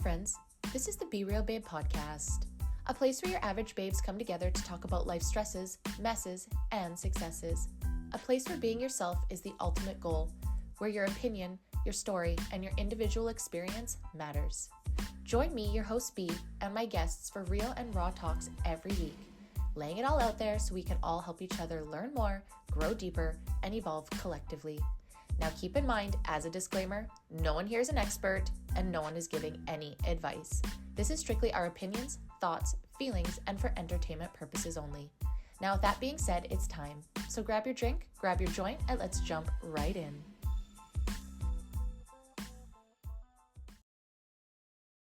friends. This is the Be Real Babe podcast, a place where your average babes come together to talk about life stresses, messes, and successes. A place where being yourself is the ultimate goal, where your opinion, your story, and your individual experience matters. Join me, your host B, and my guests for real and raw talks every week, laying it all out there so we can all help each other learn more, grow deeper, and evolve collectively. Now keep in mind, as a disclaimer, no one here is an expert and no one is giving any advice. This is strictly our opinions, thoughts, feelings, and for entertainment purposes only. Now with that being said, it's time. So grab your drink, grab your joint, and let's jump right in.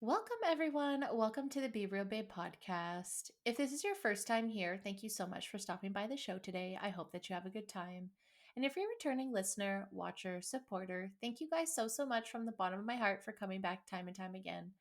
Welcome everyone. Welcome to the Be Real Babe podcast. If this is your first time here, thank you so much for stopping by the show today. I hope that you have a good time. And if you're a returning listener, watcher, supporter, thank you guys so much from the bottom of my heart for coming back time and time again.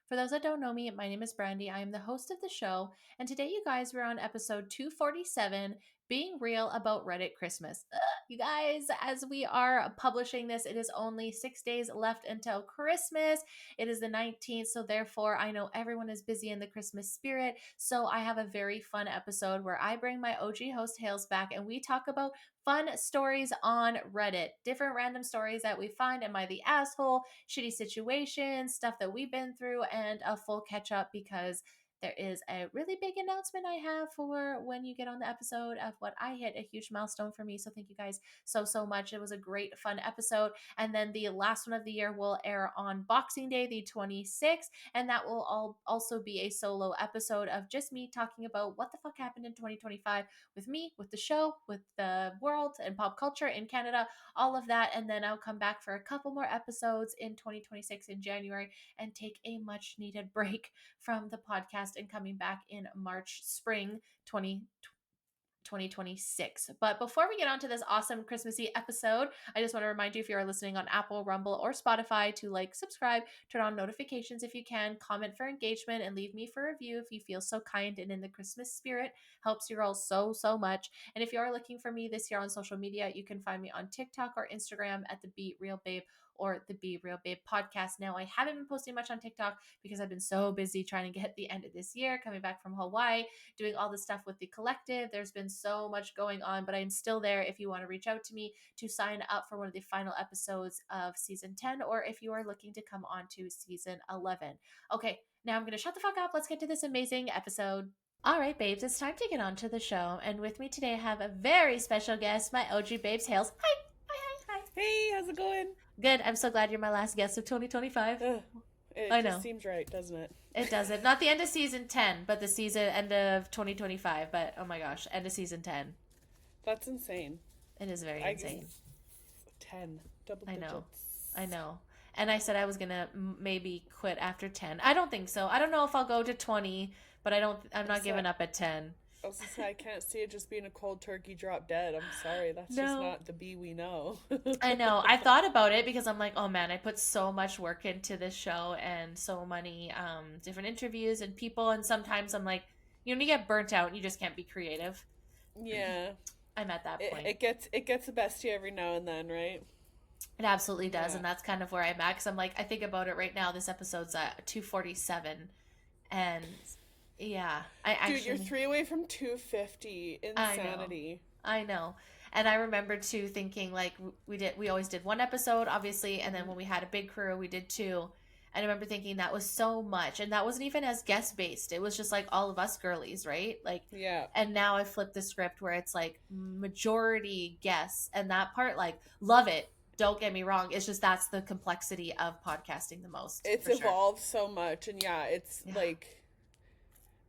For those that don't know me, my name is Brandy. I am the host of the show, and today you guys we're on episode 247, Being Real About Reddit Christmas. You guys, as we are publishing this, it is only 6 days left until Christmas. It is the 19th, so therefore I know everyone is busy in the Christmas spirit, so I have a very fun episode where I bring my OG host Hales back and we talk about fun stories on Reddit, different random stories that we find. Am I the asshole? Shitty situations, stuff that we've been through, and a full catch up because there is a really big announcement I have for when you get on the episode of what I hit, a huge milestone for me. So thank you guys so much. It was a great, fun episode. And then the last one of the year will air on Boxing Day, the 26th. And that will also be a solo episode of just me talking about what the fuck happened in 2025 with me, with the show, with the world and pop culture in Canada, all of that. And then I'll come back for a couple more episodes in 2026 in January and take a much needed break from the podcast and coming back in spring 2026. But before we get on to this awesome Christmassy episode, I just want to remind you, if you are listening on Apple, Rumble, or Spotify, to like, subscribe, turn on notifications if you can, comment for engagement, and leave me for a review if you feel so kind and in the Christmas spirit. Helps you all so much. And if you are looking for me this year on social media, you can find me on TikTok or Instagram at the Be Real Babe or the Be Real Babe podcast. Now, I haven't been posting much on TikTok because I've been so busy trying to get the end of this year, coming back from Hawaii, doing all the stuff with the collective. There's been so much going on, but I'm still there if you want to reach out to me to sign up for one of the final episodes of season 10, or if you are looking to come on to season 11. Okay, now I'm going to shut the fuck up. Let's get to this amazing episode. All right, babes, it's time to get on to the show. And with me today, I have a very special guest, my OG babes, Hales. Hi. Hey, how's it going? Good. I'm so glad you're my last guest of 2025. I know. Just seems right, doesn't it? It doesn't. Not the end of season 10, but the end of 2025. But oh my gosh, end of season 10. That's insane. It is very insane. 10. Double digits. I know. And I said I was going to maybe quit after 10. I don't think so. I don't know if I'll go to 20, but I'm not giving up at 10. I was going to say, I can't see it just being a cold turkey drop dead. I'm sorry. That's just not the bee we know. I know. I thought about it because I'm like, oh man, I put so much work into this show and so many different interviews and people. And sometimes I'm like, you get burnt out and you just can't be creative. Yeah. I'm at that point. It gets the best of you every now and then, right? It absolutely does. Yeah. And that's kind of where I'm at. Because I'm like, I think about it right now. This episode's at 247. And... yeah, Dude, you're 3 away from 250. Insanity. I know. And I remember too thinking, like, we always did one episode, obviously, and then when we had a big crew, we did 2. And I remember thinking that was so much, and that wasn't even as guest based. It was just like all of us girlies, right? Like, yeah. And now I flipped the script where it's like majority guests, and that part, like, love it. Don't get me wrong. It's just that's the complexity of podcasting the most. It's evolved so much, and it's like.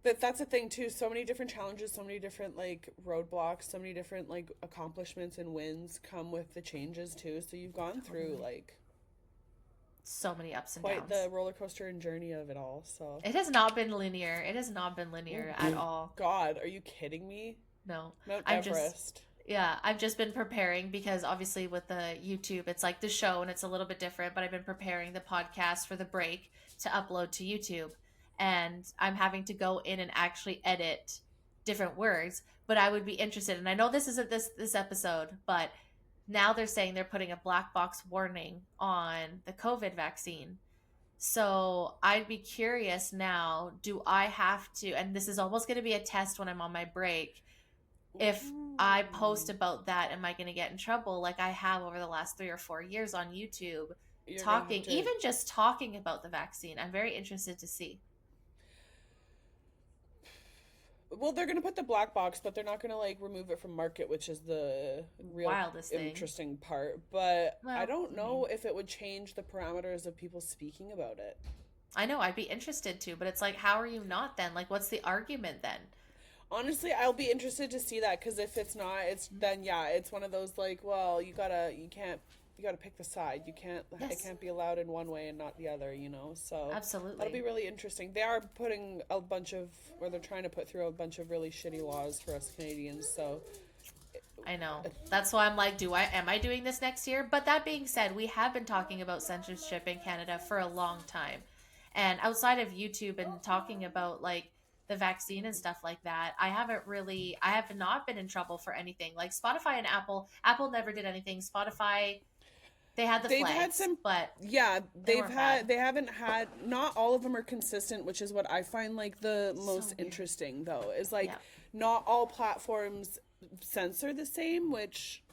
But that's the thing too, so many different challenges, so many different like roadblocks, so many different like accomplishments and wins come with the changes too. So you've gone through like so many ups and downs. Quite the roller coaster and journey of it all. So it has not been linear. It has not been linear at all. God, are you kidding me? No. Mount Everest. I've just been preparing because obviously with the YouTube, it's like the show and it's a little bit different, but I've been preparing the podcast for the break to upload to YouTube. And I'm having to go in and actually edit different words, but I would be interested. And I know this isn't this episode, but now they're saying they're putting a black box warning on the COVID vaccine. So I'd be curious now, do I have to, and this is almost going to be a test when I'm on my break, if I post Ooh. about that, am I going to get in trouble like I have over the last 3 or 4 years on YouTube, You're gonna have talking, to. even just talking about the vaccine? I'm very interested to see. Well, they're gonna put the black box, but they're not gonna like remove it from market, which is the real Wildest thing. interesting part. But I Well, don't I know mean, if it would change the parameters of people speaking about it. I know I'd be interested to, but it's like, how are you not then? Like, what's the argument then? Honestly, I'll be interested to see that because if it's not, it's then yeah, it's one of those like, well, you can't, you gotta pick the side. You can't, it Yes, can't be allowed in one way and not the other, you know. So that'll be absolutely. really interesting. They are putting a bunch of, or they're trying to put through a bunch of really shitty laws for us Canadians. So I know. That's why I'm like, am I doing this next year? But that being said, we have been talking about censorship in Canada for a long time. And outside of YouTube and talking about like the vaccine and stuff like that, I have not been in trouble for anything. Like Spotify and Apple never did anything. Spotify, they had the they've had flags, some, but yeah, they weren't bad. they haven't had, not all of them are consistent, which is what I find like the So most weird. interesting though, is like Yeah. not all platforms censor the same, which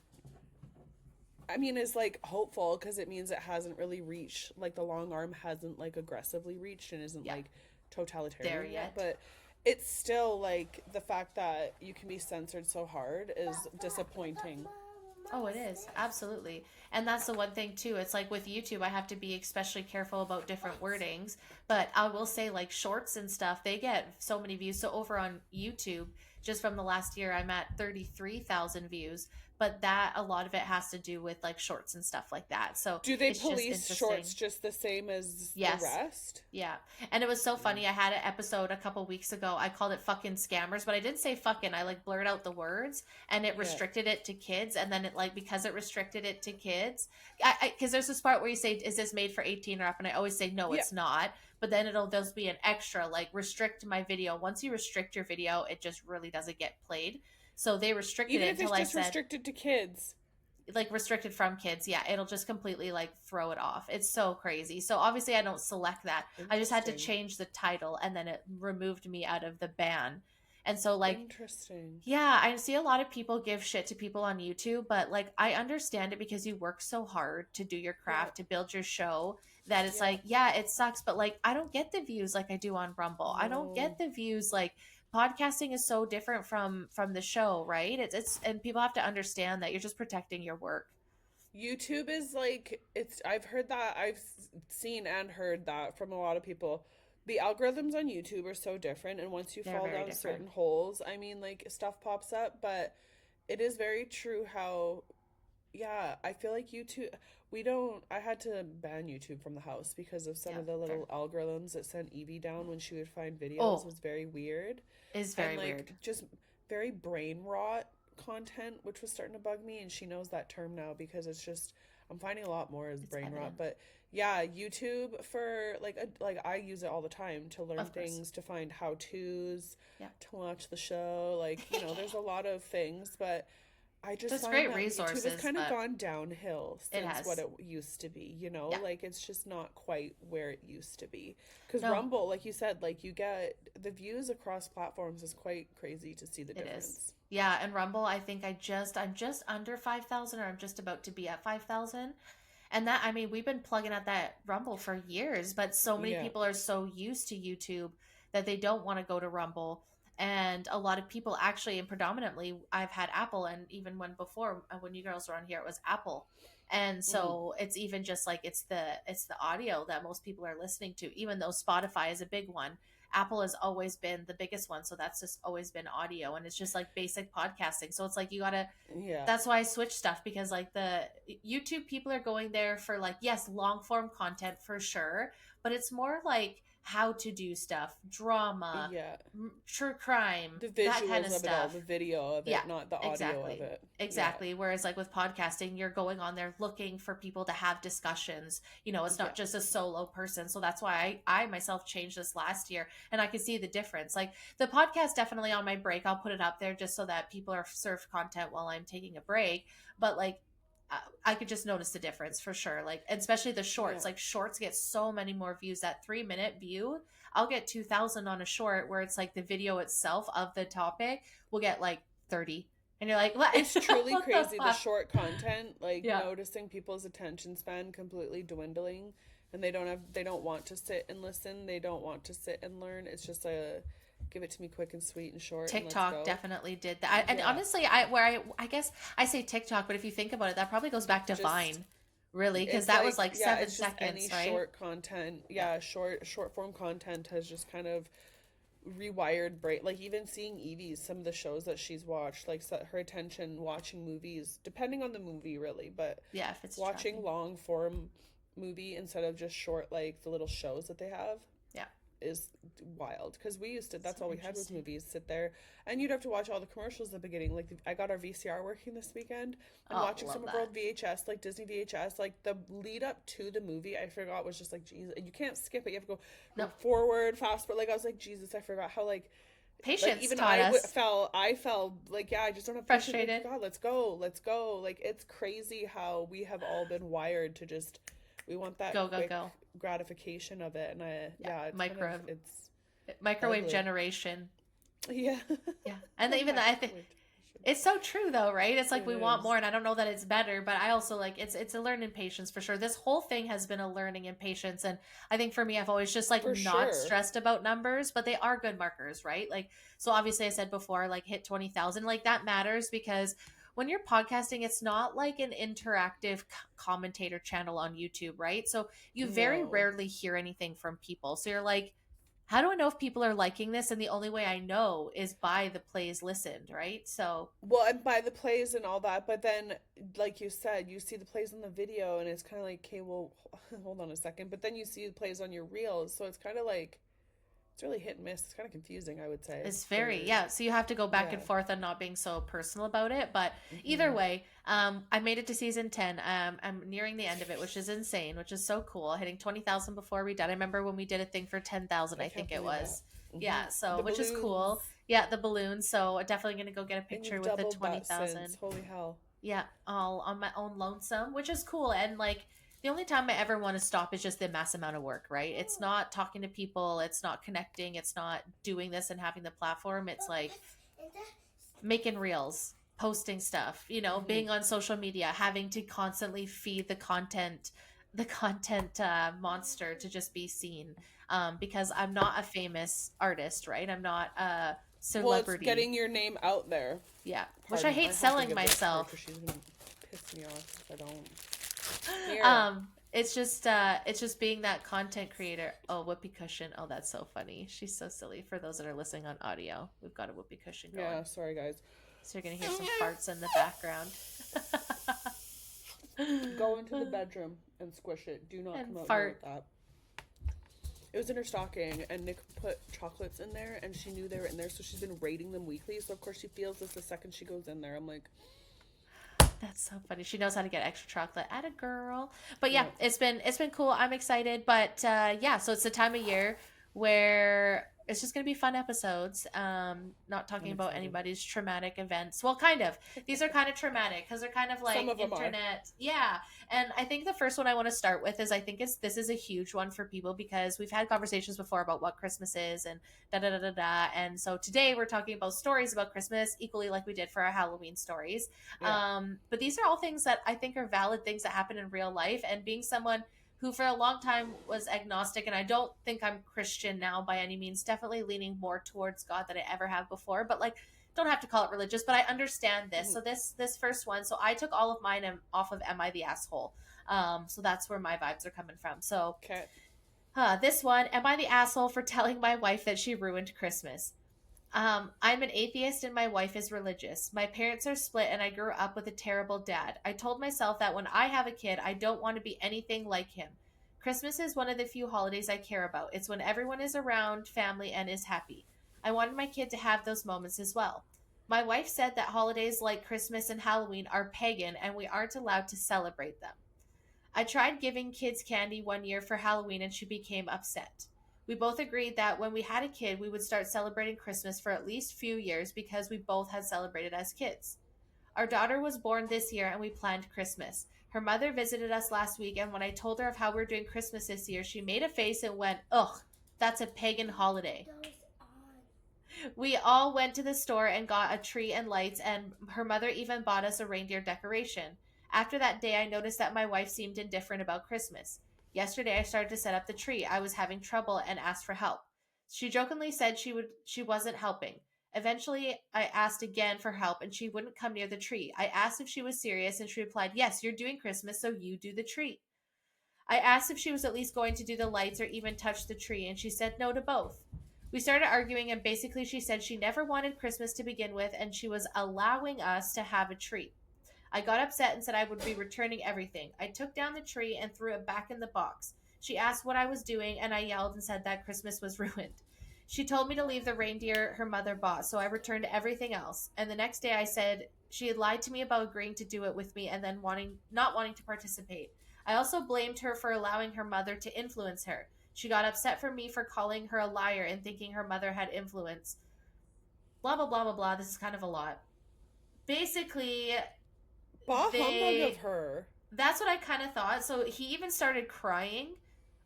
I mean is like hopeful because it means it hasn't really reached, like the long arm hasn't like aggressively reached and isn't Yeah. like There totalitarian yet, yet. but it's still like the fact that you can be censored so hard is disappointing. Oh, it is. Absolutely. And that's the one thing too. It's like with YouTube, I have to be especially careful about different wordings. But I will say, like shorts and stuff, they get so many views. So over on YouTube, just from the last year, I'm at 33,000 views. But that, a lot of it has to do with like shorts and stuff like that. So Do they it's just police shorts interesting. just the same as the Yes. rest? Yeah. And it was so funny. I had an episode a couple weeks ago. I called it fucking scammers, but I didn't say fucking. I like blurred out the words and it Yeah. restricted it to kids. And then it like, because it restricted it to kids, because there's this part where you say, is this made for 18 or up? And I always say, no, Yeah. it's not. But then there'll be an extra, like restrict my video. Once you restrict your video, it just really doesn't get played. So they restricted Even it if it's until I just said, restricted to kids. like restricted from kids, yeah, it'll just completely like throw it off. It's so crazy. So obviously I don't select that. I just had to Interesting. change the title and then it removed me out of the ban. And so like, Interesting. yeah, I see a lot of people give shit to people on YouTube, but like I understand it because you work so hard to do your Yeah. craft, to build your show, that it's Yeah. like, yeah, it sucks, but like I don't get the views like I do on Rumble. I don't No. get the views like podcasting is so different from the show, right? It's and people have to understand that you're just protecting your work. YouTube is like it's I've heard that I've seen and heard that from a lot of people. The algorithms on YouTube are so different and once you They're fall very down different. certain holes, I mean like stuff pops up, but it is very true how yeah, I feel like YouTube we don't I had to ban YouTube from the house because of some Yeah, of the fair. little algorithms that sent Evie down when she would find videos Oh, was very weird is and very like weird. just very brain rot content, which was starting to bug me. And she knows that term now because it's just I'm finding a lot more as It's brain rot. evident. But yeah, YouTube for like I use it all the time to learn Of course. things, to find how tos, Yeah. to watch the show. Like you know, there's a lot of things, but I just There's find great that YouTube has resources, kind of but gone downhill it since what has. it used to be, you know? Yeah. Like it's just not quite where it used to be. Because No, Rumble, like you said, like you get the views across platforms is quite crazy to see the it is. difference. Yeah, and Rumble, I think I'm just under 5,000 or I'm just about to be at 5,000. And that, I mean, we've been plugging at that Rumble for years, but so many Yeah. people are so used to YouTube that they don't want to go to Rumble. And a lot of people actually, and predominantly, I've had Apple, and even when you girls were on here, it was Apple. And Mm. so it's even just like it's the audio that most people are listening to, even though Spotify is a big one. Apple has always been the biggest one, so that's just always been audio, and it's just like basic podcasting. So it's like you gotta Yeah. that's why I switched stuff because like the YouTube people are going there for like yes, long form content for sure, but it's more like how to do stuff, drama, Yeah. true crime, The that kind visuals of of it all, the stuff. video of Yeah, it, not the audio of exactly. it. Yeah. Exactly. Whereas like with podcasting, you're going on there looking for people to have discussions. You know, it's Yeah. not just a solo person. So that's why I myself changed this last year and I could see the difference. Like the podcast definitely on my break, I'll put it up there just so that people are served content while I'm taking a break. But like I could just notice the difference for sure. Like, especially the Yeah. shorts. Like, shorts get so many more views. That 3 minute view, I'll get 2,000 on a short, where it's like the video itself of the topic will get like 30, and you're like, what? It's truly What the crazy the fuck? short content, like Yeah. noticing people's attention span completely dwindling, and they don't want to sit and listen, they don't want to sit and learn. It's just a give it to me quick and sweet and short and let's TikTok go. definitely did that. And Yeah. honestly, I guess I say TikTok, but if you think about it, that probably goes back to Just Vine, really, because it's that was like like yeah, seven it's just any seconds, right? short content. Yeah. Yeah, short form content has just kind of rewired brain, like even seeing Evie's some of the shows that she's watched, like set her attention watching movies depending on the movie really, but Yeah, if it's watching tracking. long form movie instead of just short, like the little shows that they have, Yeah. is wild. Because we used to, that's So all we had was interesting. movies, sit there and you'd have to watch all the commercials at the beginning. Like I got our VCR working this weekend and Oh, watching some love of our that. old VHS, like Disney VHS, like the lead up to the movie I forgot was just like Jesus, you can't skip it, you have to No, go forward, fast forward. Like I was like, Jesus, I forgot how like patience even taught us. I fell like, yeah, I just don't have patience. Like, Frustrated. God, let's go. Like it's crazy how we have all been wired to just we want that Go, go, quick go. gratification of it, and Yeah. yeah, it's kind of Micro it's microwave ugly. generation. Yeah. Yeah. And even that, I think Microwave television. it's so true though, right? It's like It we want is more, and I don't know that it's better, but I also like it's a learning patience for sure. This whole thing has been a learning in patience, and I think for me, I've always just like for not sure. stressed about numbers, but they are good markers, right? Like, so obviously, I said before, like hit 20,000, like that matters because when you're podcasting, it's not like an interactive commentator channel on YouTube, right? So you very No. rarely hear anything from people. So you're like, how do I know if people are liking this? And the only way I know is by the plays listened, right? So Well, and by the plays and all that, but then, like you said, you see the plays on the video, and it's kind of like, okay, well, hold on a second. But then you see the plays on your reels, so it's kind of like it's really hit and miss. It's kind of confusing, I would say. it's very, For yeah. So you have to go back and yeah. forth on not being so personal about it. But either Hmm. way, I made it to season 10. I'm nearing the end of it, which is insane, which is so cool. Hitting 20,000 before we done. I remember when we did a thing for 10,000, I I can't think it believe that. was. Hmm. Yeah, so The which is balloons, cool. Yeah, the balloons. So definitely gonna go get a and picture you've with the doubled that 20,000. since. Holy hell! Yeah, all on my own lonesome, which is cool. And like the only time I ever want to stop is just the mass amount of work, right? It's not talking to people, it's not connecting, it's not doing this and having the platform. It's like making reels, posting stuff, Hmm. being on social media, having to constantly feed the content monster to just be seen. Because I'm not a famous artist, right? I'm not a Well, it's celebrity. getting your name out there. Yeah, which I Pardon, I hate have to selling give this to her because myself. she's gonna piss me off if I don't. Here. It's just being that content creator. Oh, whoopee cushion. Oh, that's so funny. She's so silly. For those that are listening on audio, we've got a whoopee cushion going, Yeah, sorry guys. so you're gonna hear some farts in the background. Go into the bedroom and squish it. Do not And come out here fart. with that. It was in her stocking, and Nick put chocolates in there, and she knew they were in there, so she's been rating them weekly. So of course she feels this the second she goes in there. I'm like, That's so funny. She knows how to get extra chocolate. At a girl. But yeah, yeah. it's been cool. I'm excited. But yeah, so it's the time of year where it's just gonna be fun episodes. Not I'm talking about excited. anybody's traumatic events. Well, kind of. These are kind of traumatic because they're kind of Some like of them are. internet. Yeah. And I think the first one I want to start with is I think this is a huge one for people because we've had conversations before about what Christmas is and da da da da da. And so today we're talking about stories about Christmas, equally like we did for our Halloween stories. Yeah. But these are all things that I think are valid things that happen in real life. And being someone who for a long time was agnostic, and I don't think I'm Christian now by any means, definitely leaning more towards God than I ever have before. But like, don't have to call it religious, but I understand this. Mhm. So this first one, so I took all of mine off of Am I the Asshole? So that's where my vibes are coming from. So Okay. this one, Am I the asshole for telling my wife that she ruined Christmas? I'm an atheist and my wife is religious. My parents are split and I grew up with a terrible dad. I told myself that when I have a kid, I don't want to be anything like him. Christmas is one of the few holidays I care about. It's when everyone is around, family, and is happy. I wanted my kid to have those moments as well. My wife said that holidays like Christmas and Halloween are pagan and we aren't allowed to celebrate them. I tried giving kids candy one year for Halloween and she became upset. We both agreed that when we had a kid, we would start celebrating Christmas for at least few years because we both had celebrated as kids. Our daughter was born this year and we planned Christmas. Her mother visited us last week, and when I told her of how we're doing Christmas this year, she made a face and went, ugh, that's a pagan holiday. We all went to the store and got a tree and lights, and her mother even bought us a reindeer decoration. After that day, I noticed that my wife seemed indifferent about Christmas. Yesterday, I started to set up the tree. I was having trouble and asked for help. She jokingly said she wasn't helping. Eventually, I asked again for help and she wouldn't come near the tree. I asked if she was serious and she replied, "Yes, you're doing Christmas, so you do the tree." I asked if she was at least going to do the lights or even touch the tree, and she said no to both. We started arguing, and basically, she said she never wanted Christmas to begin with, and she was allowing us to have a tree. I got upset and said I would be returning everything. I took down the tree and threw it back in the box. She asked what I was doing, and I yelled and said that Christmas was ruined. She told me to leave the reindeer her mother bought, so I returned everything else. And the next day I said she had lied to me about agreeing to do it with me and then not wanting to participate. I also blamed her for allowing her mother to influence her. She got upset for me for calling her a liar and thinking her mother had influence. Blah blah blah blah blah. This is kind of a lot. Basically, Bah humbug of they her. that's what I kind of thought. So he even started crying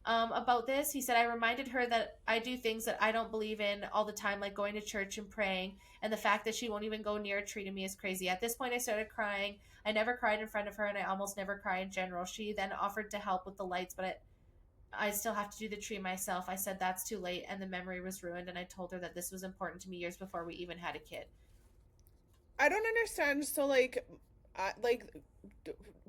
about this. He said, I reminded her that I do things that I don't believe in all the time, like going to church and praying. And the fact that she won't even go near a tree to me is crazy. At this point, I started crying. I never cried in front of her, and I almost never cry in general. She then offered to help with the lights, but I still have to do the tree myself. I said that's too late, and the memory was ruined. And I told her that this was important to me years before we even had a kid. I don't understand. So like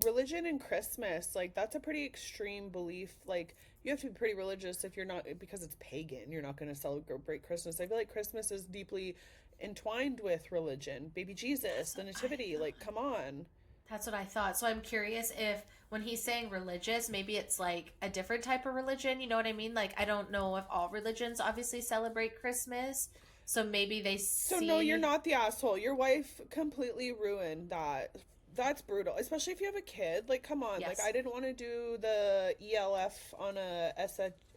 religion and Christmas, like that's a pretty extreme belief. Like you have to be pretty religious if you're not, because it's pagan. You're not going to celebrate Christmas. I feel like Christmas is deeply entwined with religion. Baby Jesus, That's the what I nativity. Like, thought. come on. That's what I thought. So I'm curious if when he's saying religious, maybe it's like a different type of religion. You know what I mean? Like, I don't know if all religions obviously celebrate Christmas. So maybe they So no, you're see. not the asshole. Your wife completely ruined that. That's brutal, especially if you have a kid. Like, come on. Like, Yes. I didn't want to do the ELF on a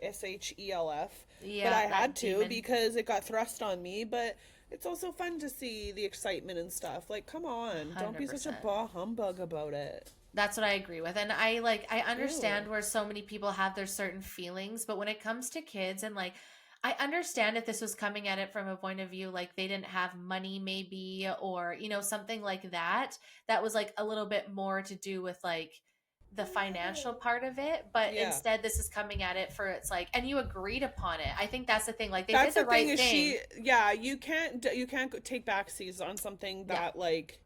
SHELF, but Yeah, I had that to demon. because it got thrust on me. But it's also fun to see the excitement and stuff. Like, come on. Don't be such a 100%. bah humbug about it. That's what I agree with. And I understand Ew. where so many people have their certain feelings, but when it comes to kids and like I understand if this was coming at it from a point of view like they didn't have money maybe or something like that that was like a little bit more to do with like the financial part of it, but Yeah. instead this is coming at it for it's like and you agreed upon it. I think that's the thing. Like they did That's the the thing right is thing. yeah, you can't take backseas on something Yeah. that like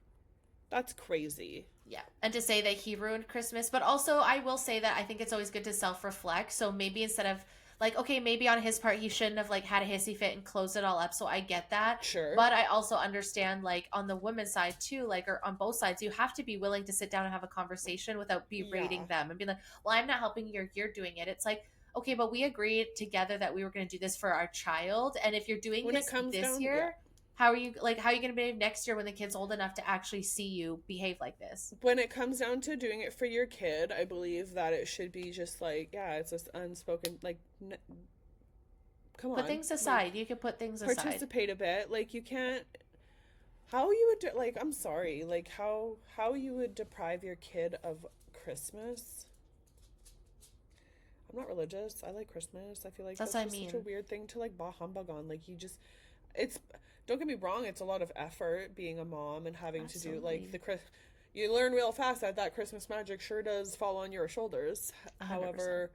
that's crazy. Yeah. And to say that he ruined Christmas, but also I will say that I think it's always good to self-reflect. So maybe instead of like, okay, maybe on his part he shouldn't have like had a hissy fit and closed it all up. So I get that. Sure. But I also understand like on the women's side too, like or on both sides, you have to be willing to sit down and have a conversation without berating Yeah. them and be like, well, I'm not helping you, you're doing it. It's like, okay, but we agreed together that we were going to do this for our child. And if you're doing When it this comes this down, yeah. year, how are you going to behave next year when the kid's old enough to actually see you behave like this? When it comes down to doing it for your kid, I believe that it should be just like, yeah, it's this unspoken, like, come Put on, things like, aside. You can put things aside. participate a bit. Like, you can't, how you would, like, I'm sorry, like, how you would deprive your kid of Christmas. I'm not religious. I like Christmas. I feel like That's that's what I just such a mean. weird thing to, like, bah humbug on. Like, it's, don't get me wrong, it's a lot of effort being a mom and having to do, like, Absolutely. you learn real fast that that Christmas magic sure does fall on your shoulders. 100%. However,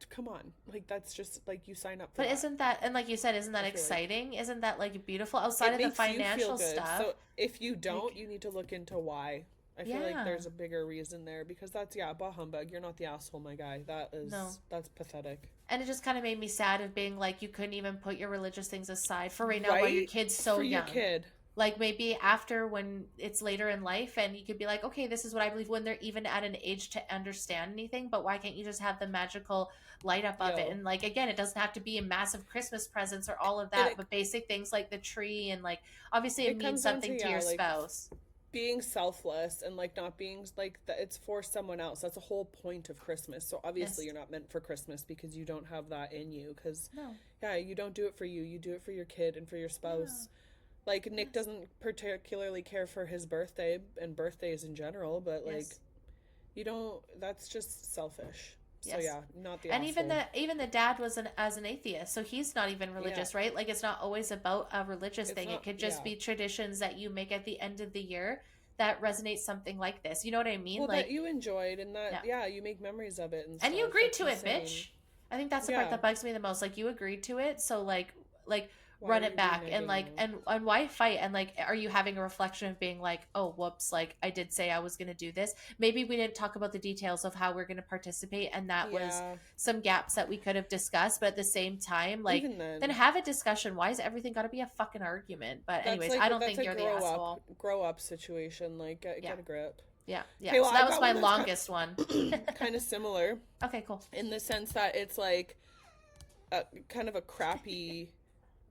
come on, like that's just like you sign up for But that. isn't that, and like you said, isn't that I feel like exciting? Isn't that like beautiful outside it of the makes you feel financial good. stuff? So if you don't, Like, you need to look into why. I feel like yeah. there's a bigger reason there because that's yeah, bah humbug. You're not the asshole, my guy. No. That's pathetic. And it just kind of made me sad of being like, you couldn't even put your religious things aside for right now while your Right kid's so for your young. kid. Like maybe after when it's later in life and you could be like, okay, this is what I believe when they're even at an age to understand anything, but why can't you just have the magical light up of it? Yo, And like again, it doesn't have to be a massive Christmas presents or all of and that, but basic things like the tree and like obviously it it means comes down to something to yeah, your like spouse. being selfless and like not being like that it's for someone else. That's the whole point of Christmas. So obviously Yes. you're not meant for Christmas because you don't have that in you, because No. yeah, you don't do it for you, you do it for your kid and for your Yeah. spouse. Like Nick doesn't particularly care for his birthday and birthdays in general, but like Yes. you don't, that's just selfish. So Yes. yeah, not the And asshole. even the dad was an atheist, so he's not even Yeah. religious, right? Like it's not always about a religious It's thing. It not, could just yeah. be traditions that you make at the end of the year that resonates something like this. You know what I mean? Well, that Like, you enjoyed and that, yeah. yeah, you make memories of it and And you stuff. agreed That's to it, insane. bitch. I think that's the part Yeah. that bugs me the most. Like you agreed to it, so like Why are run it you back and reneging like now? and why fight and like are you having a reflection of being like, oh whoops, like I did say I was gonna do this. Maybe we didn't talk about the details of how we're gonna participate and that was Yeah. some gaps that we could have discussed, but at the same time, like Even then then, have a discussion. Why is everything gotta be a fucking argument? But that's anyways, like, I don't that's think a you're the asshole. grow up situation. Like, Yeah. get a grip. Yeah. Yeah. Okay, well, So that I've was got my one that's longest one. kind of similar Okay, cool. in the sense that it's like a kind of a crappy,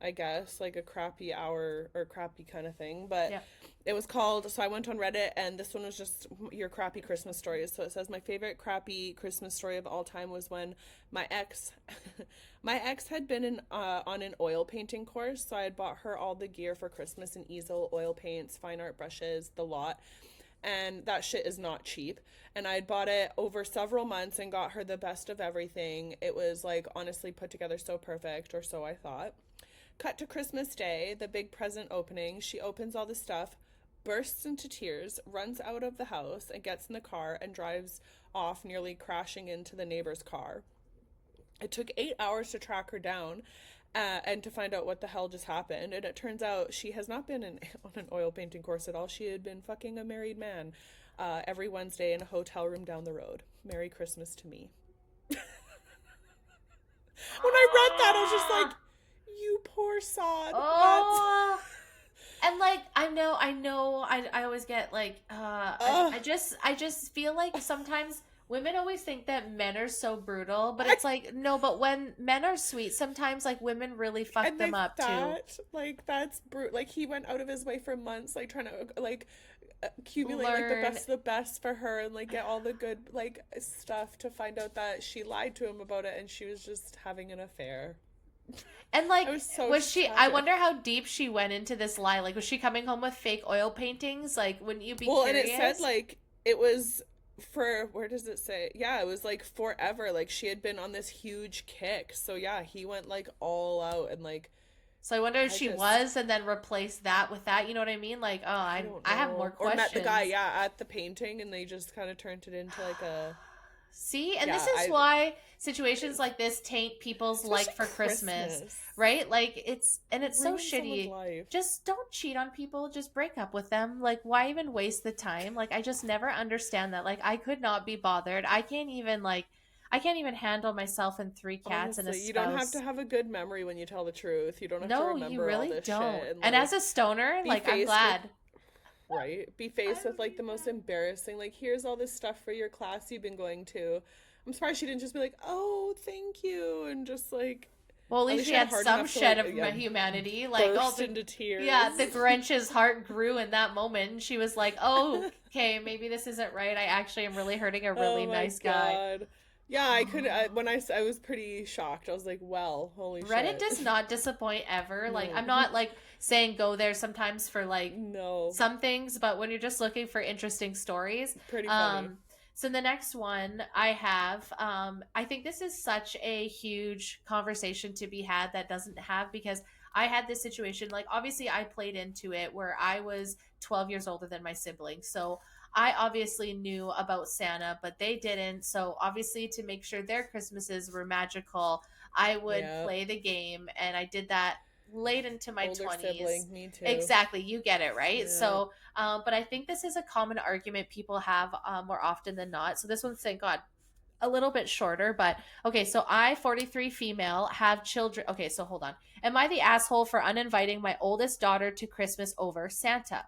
I guess, like a crappy hour or crappy kind of thing. But Yeah. it was called, so I went on Reddit and this one was just your crappy Christmas stories. So it says, my favorite crappy Christmas story of all time was when my ex, my ex had been on an oil painting course. So I had bought her all the gear for Christmas, an easel, oil paints, fine art brushes, the lot. And that shit is not cheap. And I had bought it over several months and got her the best of everything. It was like honestly put together so perfect, or so I thought. Cut to Christmas Day, the big present opening. She opens all the stuff, bursts into tears, runs out of the house, and gets in the car and drives off, nearly crashing into the neighbor's car. It took 8 hours to track her down and to find out what the hell just happened. And it turns out she has not been on an oil painting course at all. She had been fucking a married man every Wednesday in a hotel room down the road. Merry Christmas to me. When I read that, I was just like, you poor sod. That's. Oh, and like I always get like Uh, I just feel like sometimes women always think that men are so brutal, but I, it's like no, but when men are sweet, sometimes like women really fuck and them like up too. that, like, that's brute. Like, he went out of his way for months, like, trying to, like, accumulate like Learn the best for her and like get all the good like stuff to find out that she lied to him about it and she was just having an affair. and like I was so was she I tragic. wonder how deep she went into this lie. Like was she coming home with fake oil paintings? Like wouldn't you be Well, and it said curious? like it was for, where does it say? Yeah, it was like forever. Like she had been on this huge kick. So yeah, he went like all out and like So I wonder if I she just was and then replaced that with that. You know what I mean? Like, oh, I I don't I have more know. Or met the guy, questions. yeah, at the painting and they just kind of turned it into like a, See, and this yeah, is I, why situations like this taint people's like especially for Christmas, Christmas. right? Like and It it's so ruins someone's shitty. life. Just don't cheat on people, just break up with them. Like why even waste the time? Like I just never understand that. Like I could not be bothered. I can't even handle myself and three cats and a Honestly, you don't have to spouse. have a good memory when you tell the truth. You don't have to No, you remember all really this shit don't. and And as like a stoner, be like I'm faced with, glad. right? Be I faced with don't like need the most that. embarrassing, like, here's all this stuff for your class you've been going to. I'm surprised she didn't just be like, "Oh, thank you," and just like, Well, at at least least she she had had heart some enough to shed like, of yeah, humanity. Like, oh, burst into tears. yeah, the Grinch's heart grew in that moment. She was like, oh, okay, maybe this isn't right. I actually am really hurting a really Oh my nice guy. god. Yeah, I could. I was pretty shocked. I was like, "Well, holy Reddit shit." does not disappoint ever. Like, No, I'm not like saying go there sometimes for like no, some things, but when you're just looking for interesting stories, pretty funny. um, so the next one I have, I think this is such a huge conversation to be had that doesn't have because I had this situation. Like, obviously, I played into it where I was 12 years older than my siblings, so I obviously knew about Santa, but they didn't. So obviously, to make sure their Christmases were magical, I would Yeah, play the game, and I did that late into my older 20s. sibling, me too. Exactly, you get it, right? Yeah. So, but I think this is a common argument people have more often than not. So this one's, thank God, a little bit shorter, but okay. So I, 43 female, have children. Okay, so hold on. Am I the asshole for uninviting my oldest daughter to Christmas over Santa?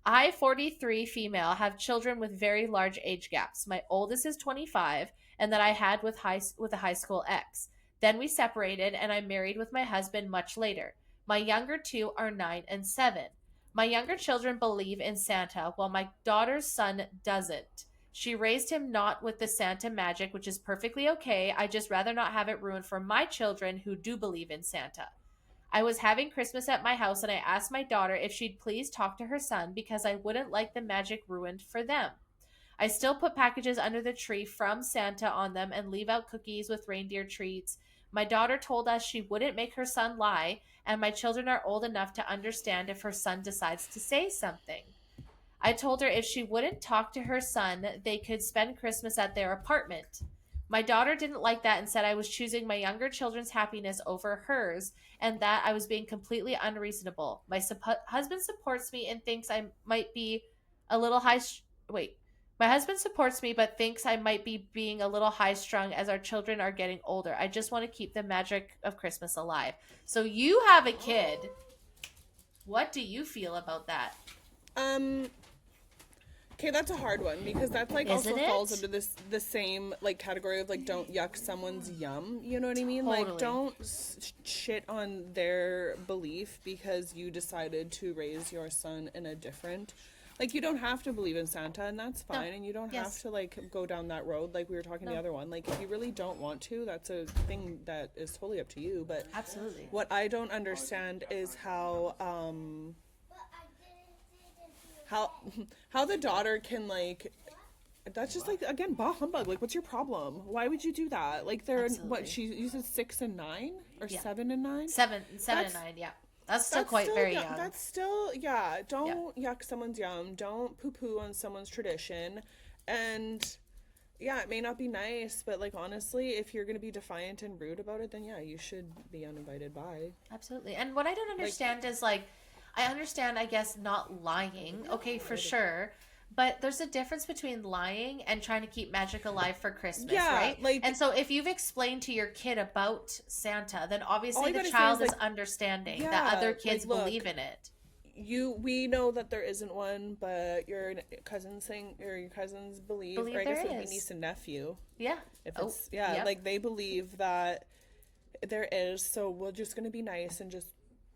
I, 43 female, have children with very large age gaps. My oldest is 25, and that I had with a high school ex. Then we separated, and I married with my husband much later. My younger two are 9 and 7. My younger children believe in Santa, while my daughter's son doesn't. She raised him not with the Santa magic, which is perfectly okay. I just rather not have it ruined for my children who do believe in Santa. I was having Christmas at my house and I asked my daughter if she'd please talk to her son because I wouldn't like the magic ruined for them. I still put packages under the tree from Santa on them and leave out cookies with reindeer treats. My daughter told us she wouldn't make her son lie, and my children are old enough to understand if her son decides to say something. I told her if she wouldn't talk to her son, they could spend Christmas at their apartment. My daughter didn't like that and said I was choosing my younger children's happiness over hers and that I was being completely unreasonable. My husband supports me and thinks I might be a little high. Wait. My husband supports me but thinks I might be being a little high strung as our children are getting older. I just want to keep the magic of Christmas alive. So you have a kid. What do you feel about that? Um, okay, that's a hard one because that's like Isn't also falls it? under this the same like category of like don't yuck someone's yum. You know what I mean? Like Totally. don't shit on their belief because you decided to raise your son in a different. Like you don't have to believe in Santa and that's No. fine and you don't have Yes. to like go down that road like we were talking the No. other one. Like if you really don't want to, that's a thing that is totally up to you. But Absolutely. what I don't understand is how how the daughter can like that's just like again bah humbug. Like what's your problem? Why would you do that? Like they're what Absolutely. she uses 6 and 9 or Yeah. 7 and 9. Seven and That's 9. Yeah. That's still that's quite still very yeah, young. that's still yeah. Yeah. Don't yuck someone's yum. Don't poo poo on someone's tradition. And yeah, it may not be nice, but like honestly, if you're gonna be defiant and rude about it, then yeah, you should be uninvited by. Absolutely. And what I don't Like understand is like, I understand, I guess, not lying. Okay, for sure. But there's a difference between lying and trying to keep magic alive for Christmas, yeah, right? And like so if you've explained to your kid about Santa, then all obviously you the gotta say is child is like understanding that yeah, other kids like believe look, in it. we know that there isn't one, but your cousins saying or your cousins believe, or Believe I guess there it would be is. niece and nephew. Yeah. If Oh, it's yeah, yep. like they believe that there is, so we're just gonna be nice and just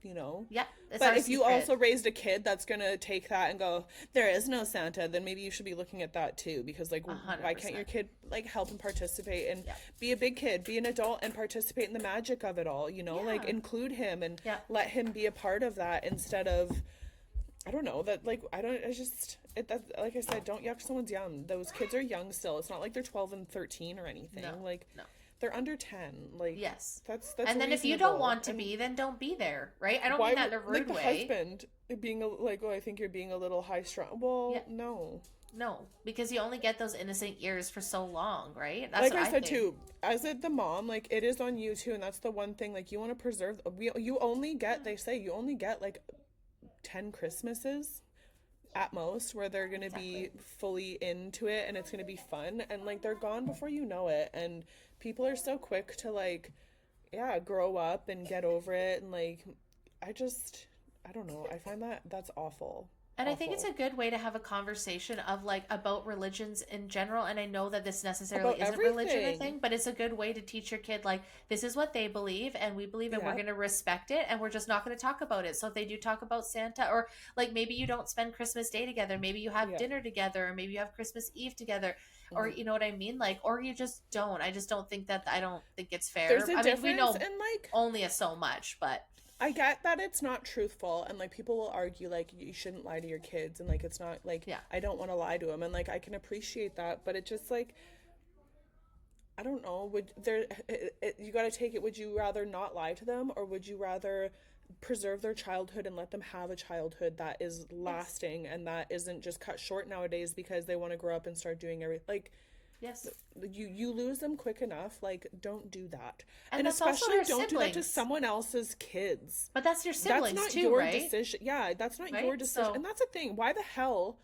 you know. Yep. It's But our if you secret. also raised a kid that's gonna take that and go, there is no Santa, then maybe you should be looking at that too, because like, A hundred why can't your percent. kid like help and participate and Yep. be a big kid, be an adult and participate in the magic of it all? You know, like Yeah. include him and Yeah. let him be a part of that instead of I don't know that like I don't I just it that like I said don't yuck someone's yum. Those kids are young still. It's not like they're 12 and 13 or No. anything. Like No. they're under 10. Like Yes. that's And then if you don't reasonable. want to And be, then don't be there, right? I don't why mean that would in a like rude the way. husband being a, like oh I think you're being a little high strung. Well, Yeah. no. No, because you only get those innocent years for so long, right? That's Like what I I said think. too, as the mom, like it is on you too, and that's the one thing. Like you want to preserve. You only get. They say you only get like 10 Christmases at most where they're gonna be Exactly. fully into it and it's gonna be fun, and like they're gone before you know it. And people are so quick to like, yeah, grow up and get over it. And like, I just, I don't know. I find that that's awful, And I think it's awful a good way to have a conversation of like about religions in general. And I know that this about necessarily isn't religion or everything. thing, but it's a good way to teach your kid like this is what they believe and we believe and we're Yeah. going to respect it and we're just not going to talk about it. So if they do talk about Santa or like maybe you don't spend Christmas Day together, maybe you have Yeah. dinner together, or maybe you have Christmas Eve together, or Mhm. you know what I mean? Like, or you just don't. I just don't think that I don't think it's There's fair. a I mean, we difference know in like only a so much, but I get that it's not truthful, and like people will argue like you shouldn't lie to your kids, and like it's not like yeah. I don't want to lie to them, and like I can appreciate that, but it just like I don't know. Would there? You got to take it. Would you rather not lie to them, or would you rather preserve their childhood and let them have a childhood that is Yes. lasting and that isn't just cut short nowadays because they want to grow up and start doing everything? Like Yes. you lose them quick enough. Like don't do that, And and that's also especially their don't do that to siblings. someone else's kids. But that's your That's siblings not too, your right? decision. Yeah, that's not your Right? decision. So And that's the thing. Why the hell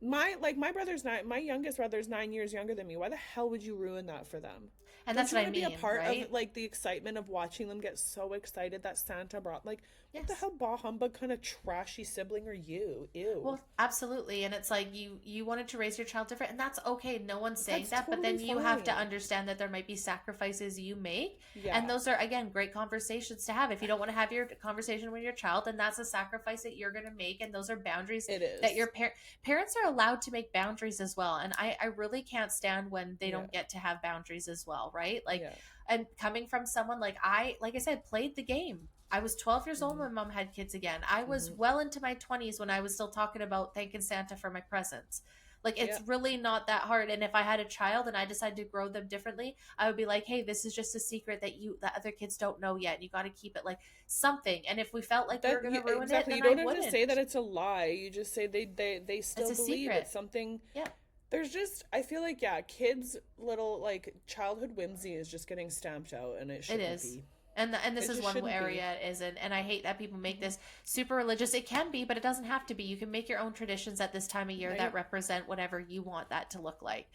my brother's nine my youngest brother's 9 years younger than me. Why the hell would you ruin that for them? and Don't that's you what I want to be a mean, part of right? like the excitement of watching them get so excited that Santa brought like what the Yes. hell bah humbug kind of trashy sibling are you? Ew. Well, absolutely. And it's like you wanted to raise your child different and that's okay. No one's saying That's that, but totally then you have to fine. understand that there might be sacrifices you make. And Yeah. those are again great conversations to have. If you don't want to have your conversation with your child, then that's a sacrifice that you're going to make and those are boundaries It that is. your parents are allowed to make boundaries as well. And I really can't stand when they Yeah. don't get to have boundaries as well, right? Like Yeah. and coming from someone like I said played the game. I was 12 years old Mm-hmm. when mom had kids again. I was Mm-hmm. well into my 20s when I was still talking about thanking Santa for my presents. Like, Yeah. it's really not that hard. And if I had a child and I decided to grow them differently, I would be like, hey, this is just a secret that other kids don't know yet. You got to keep it like something. And if we felt like we were That going to ruin it, exactly. then You I don't have to say that wouldn't. it's a lie. You just say they It's still a believe secret. it's something. Yeah, There's just I feel like yeah, kids little like childhood whimsy is just getting stamped out, and it it shouldn't is. be. And this It is just one shouldn't be. area it isn't. And I hate that people make Hmm. this super religious. It can be, but it doesn't have to be. You can make your own traditions at this time of year that Right. represent whatever you want that to look like.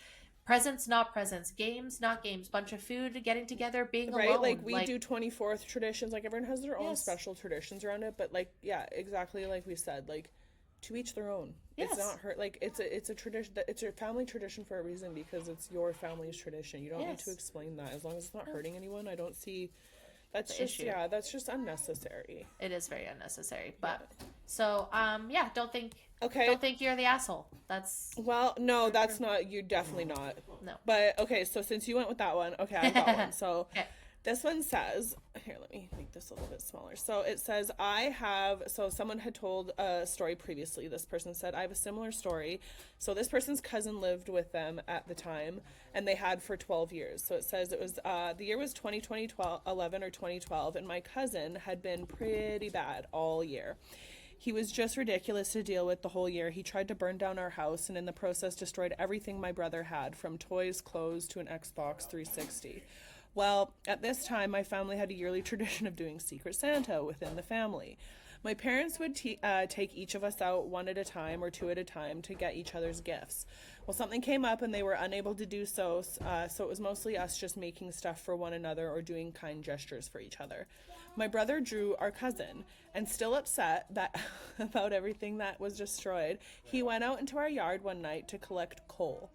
Presents, not presents. Games, not games. Bunch of food, getting together, being Right. alone. Like we Like, do 24th traditions. Like everyone has their own yes, special traditions around it. But like yeah, exactly like we said. Like to each their own. It's yes, not her like it's a tradition that it's your family tradition for a reason because it's your family's tradition. You don't need to yes. explain that as long as it's not No, hurting anyone. I don't see that's the just issue. yeah, that's just unnecessary. It is very unnecessary. Yeah. But so yeah, Okay. don't think you're the asshole. That's Well, no, that's not you definitely not. no. But okay, so since you went with that one, okay, I got one. So Okay. this one says, here, let me make this a little bit smaller. So it says, so someone had told a story previously. This person said, I have a similar story. So this person's cousin lived with them at the time, and they had for 12 years. So it says it was, the year was 2011 or 2012, and my cousin had been pretty bad all year. He was just ridiculous to deal with the whole year. He tried to burn down our house and in the process destroyed everything my brother had, from toys, clothes to an Xbox 360. Well, at this time, my family had a yearly tradition of doing Secret Santa within the family. My parents would take each of us out one at a time or two at a time to get each other's gifts. Well, something came up and they were unable to do so, so it was mostly us just making stuff for one another or doing kind gestures for each other. My brother Drew, our cousin, and still upset that about everything that was destroyed, he went out into our yard one night to collect coal.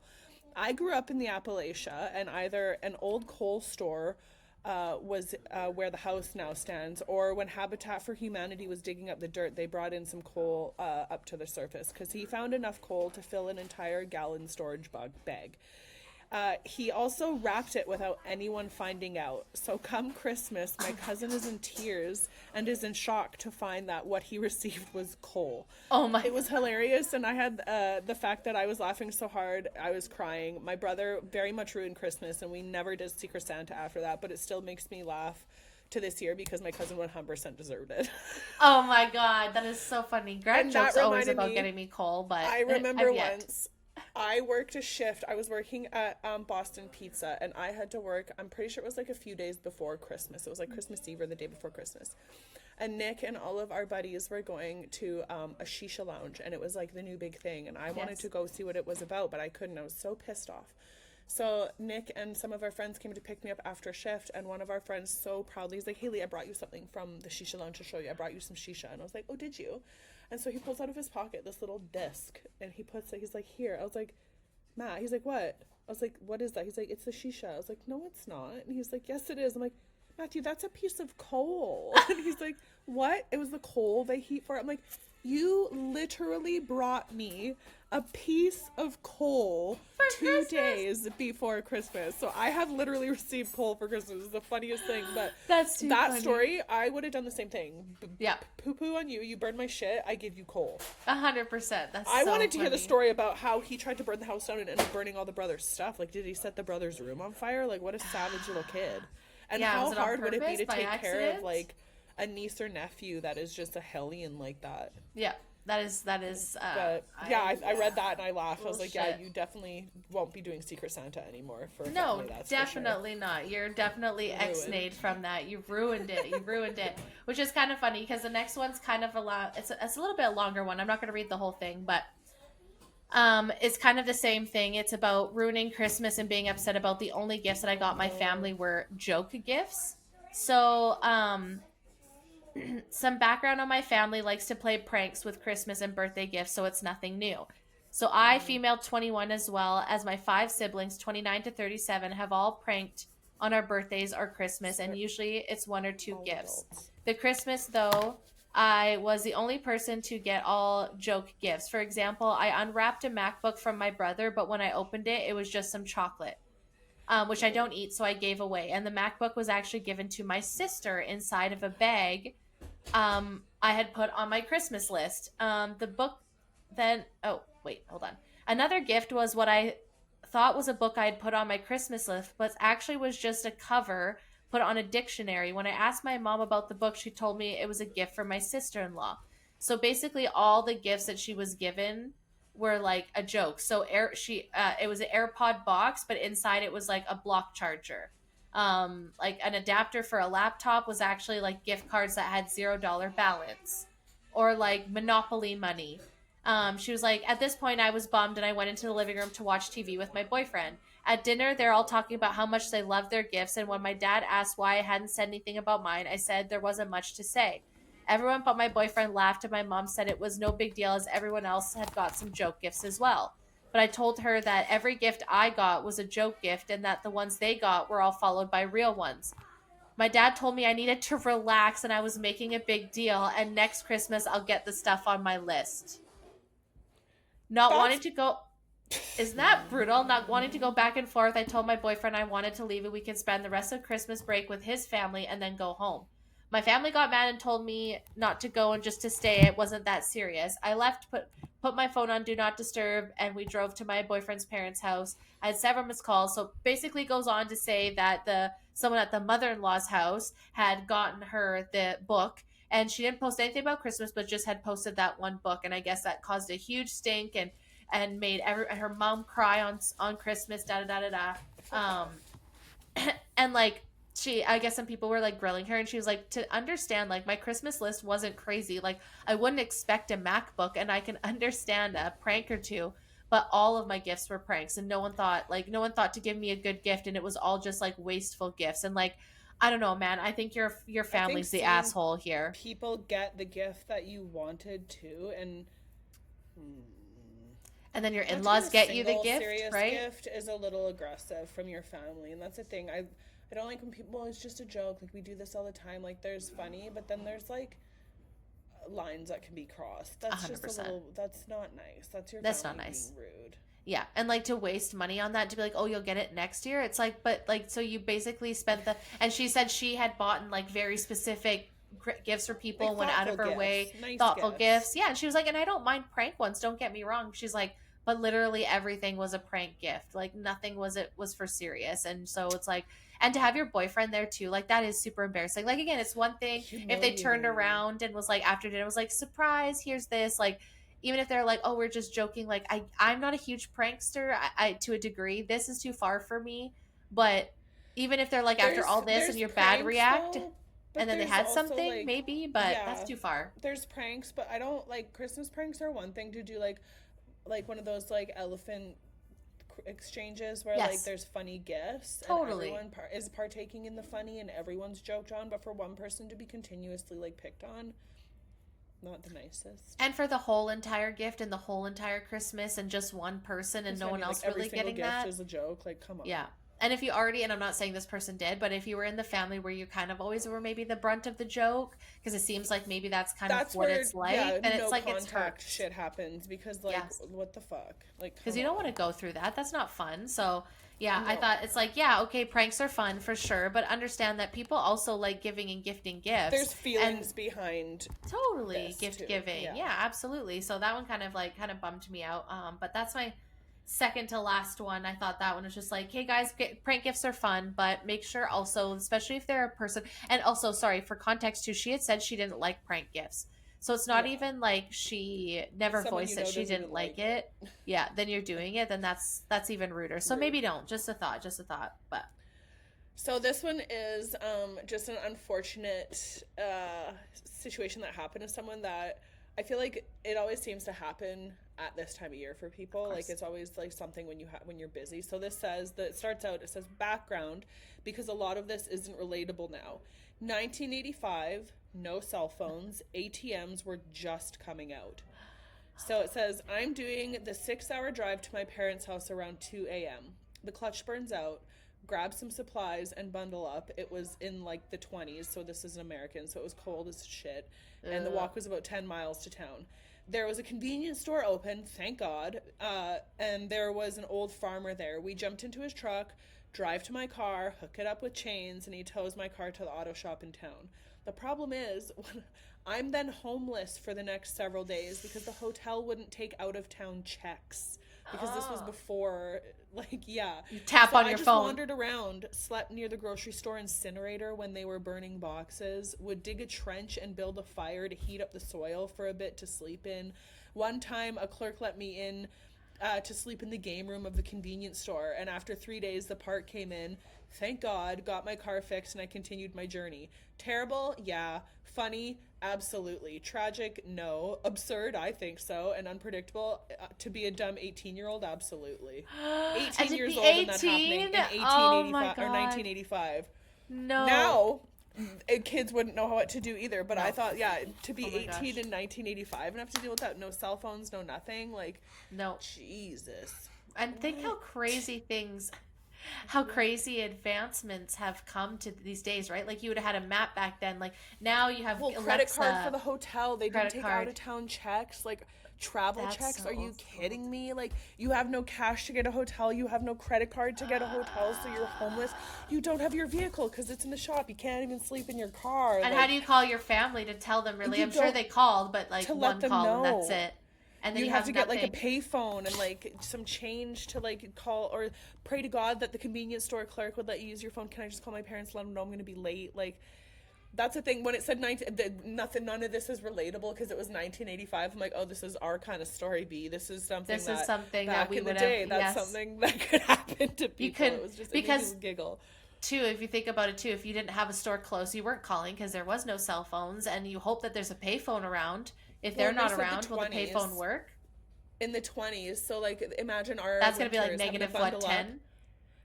I grew up in the Appalachia, and either an old coal store was where the house now stands, or when Habitat for Humanity was digging up the dirt, they brought in some coal up to the surface because he found enough coal to fill an entire gallon storage bag. He also wrapped it without anyone finding out. So come Christmas, my cousin is in tears and is in shock to find that what he received was coal. Oh my It was hilarious, and I had the fact that I was laughing so hard, I was crying. My brother very much ruined Christmas, and we never did Secret Santa after that, but it still makes me laugh to this year because my cousin 100% deserved it. Oh my god, that is so funny. Greg And that jokes always reminded about me, getting me coal, but I remember I've yet. once I worked a shift. I was working at Boston Pizza, and I had to work. I'm pretty sure it was like a few days before Christmas. It was like Christmas Eve or the day before Christmas. And Nick and all of our buddies were going to a shisha lounge, and it was like the new big thing. And I wanted Yes. to go see what it was about, but I couldn't. I was so pissed off. So Nick and some of our friends came to pick me up after shift, and one of our friends so proudly is like, Haley, I brought you something from the shisha lounge to show you. I brought you some shisha. And I was like, oh, did you? And so he pulls out of his pocket this little disc, and he puts it, he's like, here. I was like, Matt, he's like, what? I was like, what is that? He's like, it's the shisha. I was like, no, it's not. And he's like, yes, it is. I'm like, Matthew, that's a piece of coal. And he's like, what? It was the coal they heat for it. I'm like, you literally brought me a piece of coal For 2 days before Christmas. So I have literally received coal for Christmas. It's the funniest thing. But That's too that funny. story, I would have done the same thing. Yeah, Poo poo on you. You burned my shit. I give you coal. 100%. That's I so wanted to hear the funny. story about how he tried to burn the house down and ended up burning all the brother's stuff. Like, did he set the brother's room on fire? Like, what a savage little kid. And Yeah, how was it on hard would it be purpose, to by take care of, accident? like, a niece or nephew that is just a hellion like that? Yeah, that is. But, yeah, I read that and I laughed. I was like, yeah, Bullshit. you definitely won't be doing Secret Santa anymore for a No, family, that's for sure. definitely not. You're definitely Ruined. ex-nayed from that. You ruined it. You ruined it. Which is kind of funny because the next one's kind of it's a little bit longer one. I'm not going to read the whole thing, but it's kind of the same thing. It's about ruining Christmas and being upset about the only gifts that I got my family were joke gifts. So, some background on my family likes to play pranks with Christmas and birthday gifts, so it's nothing new. So I, female 21, as well as my 5 siblings, 29 to 37, have all pranked on our birthdays or Christmas, and usually it's 1 or 2 All gifts. adults. The Christmas, though, I was the only person to get all joke gifts. For example, I unwrapped a MacBook from my brother, but when I opened it, it was just some chocolate, which I don't eat, so I gave away. And the MacBook was actually given to my sister inside of a bag I had put on my Christmas list. The book then, oh, wait, hold on. Another gift was what I thought was a book I had put on my Christmas list, but actually was just a cover put on a dictionary. When I asked my mom about the book, she told me it was a gift from my sister in law. So basically, all the gifts that she was given were like a joke. So it was an AirPod box, but inside it was like a block charger. Like an adapter for a laptop was actually like gift cards that had $0 balance, or like Monopoly money. She was like, at this point, I was bummed and I went into the living room to watch TV with my boyfriend. At dinner, they're all talking about how much they love their gifts. And when my dad asked why I hadn't said anything about mine, I said there wasn't much to say. Everyone but my boyfriend laughed, and my mom said it was no big deal as everyone else had got some joke gifts as well. But I told her that every gift I got was a joke gift and that the ones they got were all followed by real ones. My dad told me I needed to relax and I was making a big deal, and next Christmas I'll get the stuff on my list. Not wanting That's to go Isn't that brutal? Not wanting to go back and forth, I told my boyfriend I wanted to leave and we could spend the rest of Christmas break with his family and then go home. My family got mad and told me not to go and just to stay. It wasn't that serious. I left, put my phone on do not disturb, and we drove to my boyfriend's parents' house. I had several missed calls. So basically goes on to say that the someone at the mother-in-law's house had gotten her the book, and she didn't post anything about Christmas, but just had posted that one book, and I guess that caused a huge stink and made her mom cry on Christmas. Da da da da da. And like I guess some people were like grilling her, and she was like, to understand, like my Christmas list wasn't crazy. Like I wouldn't expect a MacBook, and I can understand a prank or two. But all of my gifts were pranks, and no one thought to give me a good gift, and it was all just like wasteful gifts. And like, I don't know, man. I think your I think family's the seeing asshole here. people get the gift that you wanted to, and And then your not to get in-laws a get you the single gift, serious right? gift is a little aggressive from your family, and that's the thing. I don't like when people, well, it's just a joke. Like we do this all the time. Like there's funny, but then there's like lines that can be crossed. A That's hundred just a percent. little. That's not nice. That's your That's not family nice. being rude. Yeah, and like to waste money on that, to be like, oh, you'll get it next year. It's like, but like, so you basically spent the. And she said she had bought like very specific gifts for people Like and went out of thoughtful her gifts, way, nice thoughtful gifts. gifts. Yeah, and she was like, and I don't mind prank ones. Don't get me wrong. She's like, but literally everything was a prank gift. Like nothing was for serious. And so it's like, and to have your boyfriend there too, like that is super embarrassing. Like again, it's one thing if they turned Humiliating. around and was like after dinner was like, surprise, here's this, like even if they're like, oh, we're just joking, like I'm not a huge prankster. I to a degree, this is too far for me. But even if they're like after all this and There's your bad pranks react, though, and but then they there's had also something like, maybe, but that's yeah, too far. there's pranks, but I don't like Christmas pranks are one thing to do, like one of those like elephant exchanges where like Yes, there's funny gifts and totally. everyone is partaking in the funny and everyone's joked on, but for one person to be continuously like picked on, not the nicest. And for the whole entire gift and the whole entire Christmas and just one person and That's no what I one mean. Like else every really single getting gift that. is a joke. Like, come on. Yeah. And if you already, and I'm not saying this person did, but if you were in the family where you kind of always were maybe the brunt of the joke, because it seems like maybe that's kind of That's what where, it's like, yeah, then it's no like it's contact hurts. shit happens because, like, Yes. what the fuck? Like, Because come you don't want on. to go through that. That's not fun. So, yeah, I No. thought it's like, yeah, okay, pranks are fun for sure, but understand that people also like giving and gifting gifts. There's And feelings behind totally this, gift too. giving. Yeah. Yeah, absolutely. So that one kind of bummed me out. But that's my second to last one. I thought that one was just like, hey guys, prank gifts are fun, but make sure also, especially if they're a person, and also sorry for context too, she had said she didn't like prank gifts. So it's not Yeah. even like she If never someone voiced you that know she doesn't didn't even like like it. it, Yeah, then you're doing it, then that's even ruder. So rude. maybe don't. Just a thought, just a thought. But So this one is just an unfortunate situation that happened to someone that I feel like it always seems to happen at this time of year for of people. Like course. it's always like something when when you're busy. So this says that it starts out. It says background because a lot of this isn't relatable now. 1985, no cell phones. ATMs were just coming out. So it says, I'm doing the 6 hour drive to my parents' house around 2 a.m. The clutch burns out, grab some supplies, and bundle up. It was in like the 20s, so this is an American, so it was cold as shit. And the Ugh. walk was about 10 miles to town. There was a convenience store open, thank God, and there was an old farmer there. We jumped into his truck, drive to my car, hook it up with chains, and he tows my car to the auto shop in town. The problem is, when I'm then homeless for the next several days because the hotel wouldn't take out of town checks because this was Oh. before, like, yeah. You tap So on I your just phone. wandered around, slept near the grocery store incinerator when they were burning boxes, would dig a trench and build a fire to heat up the soil for a bit to sleep in. One time, a clerk let me in to sleep in the game room of the convenience store, and after 3 days, the part came in. Thank God, got my car fixed, and I continued my journey. Terrible? Yeah. Funny? Absolutely. Tragic? No. Absurd? I think so. And unpredictable? To be a dumb 18-year-old? Absolutely. And 18 to years be old and that happening 18? in Oh my 1885 or God. 1985. No. Now, kids wouldn't know what to do either, but I No. thought, yeah, to Oh be my 18 gosh. in 1985 and have to deal with that, no cell phones, no nothing, like, No. Jesus. And think how crazy advancements have come to these days, right? Like you would have had a map back then. Like now you have Well, credit card for Alexa, the hotel. They didn't credit take out card. of town checks. Like, travel That's checks. Are so you old. kidding me? Like, you have no cash to get a hotel. You have no credit card to get a hotel, so you're homeless. You don't have your vehicle because it's in the shop. You can't even sleep in your car. And how Like, do you call your family to tell them really? you I'm sure don't, they called, but like to let one them call and that's know. it. And then You you have have to get like a nothing. payphone and like some change to like call or pray to God that the convenience store clerk would let you use your phone. Can I just call my parents, let them know I'm going to be late? Like, that's the thing. When it said 19, none of this is relatable because it was 1985. I'm like, oh, this is our kind of story. B. This is something This is that something that back we in the would have, day, that's yes. something that could happen to You people. could, It was just, it made me because giggle. too, if you think about it too, if you didn't have a store close, you weren't calling because there was no cell phones, and you hope that there's a payphone around. If Well, they're and they not said the around, will the payphone 20s. work? In the 20s, so like imagine our That's gonna be like winters negative what, 10?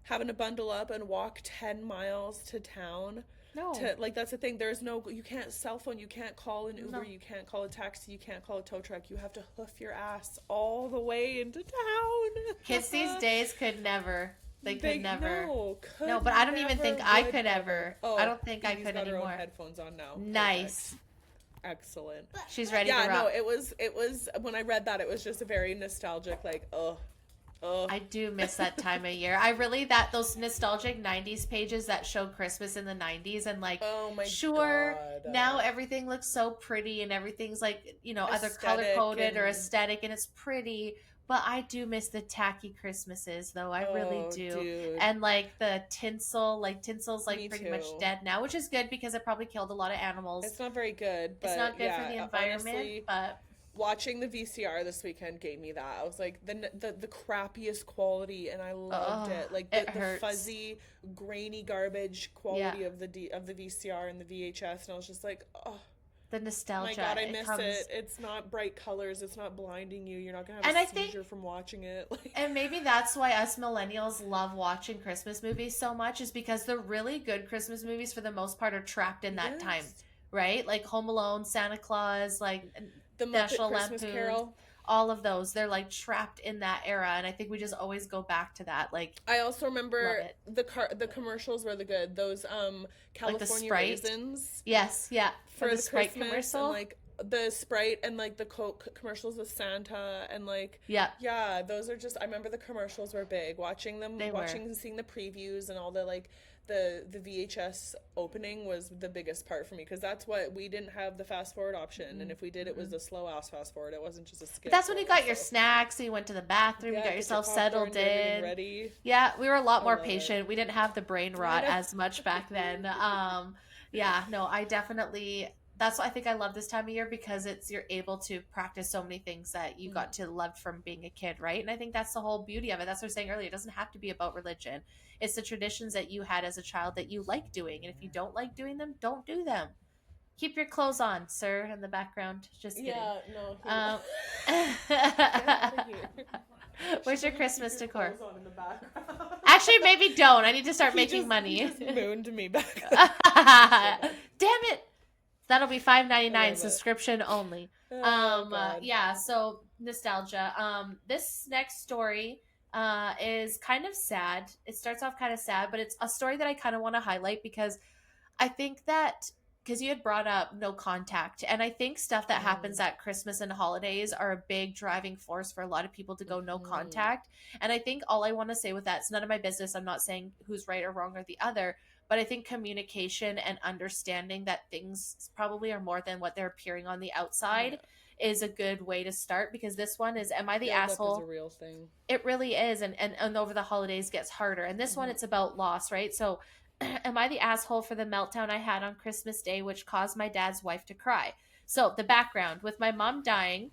having to bundle up and walk 10 miles to town No. to like that's the thing, there's no, you can't cell phone, you can't call an Uber, No. you can't call a taxi, you can't call a tow truck, you have to hoof your ass all the way into Kids these town. days could never. They could They never. no No, could but I don't even never think I would could ever. ever. I Oh, don't think I Evie's could got her own anymore. headphones on now, perfect. Nice. Excellent. She's ready to Yeah, no, rock. it was when I read that, it was just a very nostalgic, like, oh. I do miss that time of year. I really that those nostalgic 90s pages that show Christmas in the 90s and like Oh my sure, god. now everything looks so pretty and everything's like, either color Aesthetic coded or and aesthetic and it's pretty, but I do miss the tacky Christmases though. I really oh do. dude. And like the tinsel, like tinsel's like Me pretty much too. dead now, which is good because it probably killed a lot of animals. It's not very good, It's but not good for the yeah, environment, honestly, but watching the VCR this weekend gave me that. I was like the crappiest quality and I loved oh, it. Like it the hurts. fuzzy, grainy garbage Yeah. quality of the VCR and the VHS, and I was just like, "Oh, The my nostalgia, god, I it miss comes. it. It's not bright colors. It's not blinding you. You're not going to have And a I think seizure from watching it." Like, And maybe that's why us millennials love watching Christmas movies so much, is because the really good Christmas movies, for the most part, are trapped in that time, yes. right? Like Home Alone, Santa Claus, like The Muppet National Christmas Lampoons, Carol. all of those. They're like trapped in that era. And I think we just always go back to that. Like, I also love remember it. the commercials were the good. Those Like the California Sprite. raisins Yes, yeah. For for the the Sprite Christmas and commercial. like the Sprite and like the Coke commercials with Santa and like Yeah, yeah, those are just, I remember the commercials were big. Watching them, they were. watching and seeing the previews and all the like the VHS opening was the biggest part for me because that's what we didn't have, the fast forward option, and if we did, it was a slow ass fast forward. It wasn't just a But skip that's when you forward. got your So snacks, and you went to the bathroom, you yeah, got get your yourself popcorn, settled get everything in. ready. Yeah, we were a lot I more love it. patient. We didn't have the brain I rot know. as much back then. Yeah, no, I definitely that's why I think I love this time of year, because it's you're able to practice so many things that you got to love from being a kid, right? And I think that's the whole beauty of it. That's what I was saying earlier. It doesn't have to be about religion. It's the traditions that you had as a child that you like doing. And if you don't like doing them, don't do them. Keep your clothes on, sir, in the background. Just kidding. Yeah, no, he Um, get out of here. Where's your She's gonna keep Christmas your decor? clothes on in the background. Actually, maybe don't. I need to start he making just he money. just mooned me back. Damn it! That'll be I $5.99 love it. subscription only. Oh God. Yeah. So nostalgia. This next story is kind of sad. It starts off kind of sad, but it's a story that I kind of want to highlight because I think that because you had brought up no contact, and I think stuff that happens Mm, at Christmas and holidays are a big driving force for a lot of people to go no mhm. contact. And I think all I want to say with that, it's none of my business. I'm not saying who's right or wrong or the other, But I think communication and understanding that things probably are more than what they're appearing on the outside Yeah. is a good way to start, because this one is, am I the Build up is a asshole? real thing. It really is, and over the holidays gets harder. And this one, Hmm. it's about loss, right? So am I the asshole for the meltdown I had on Christmas Day, which caused my dad's wife to cry? So the background, with my mom dying,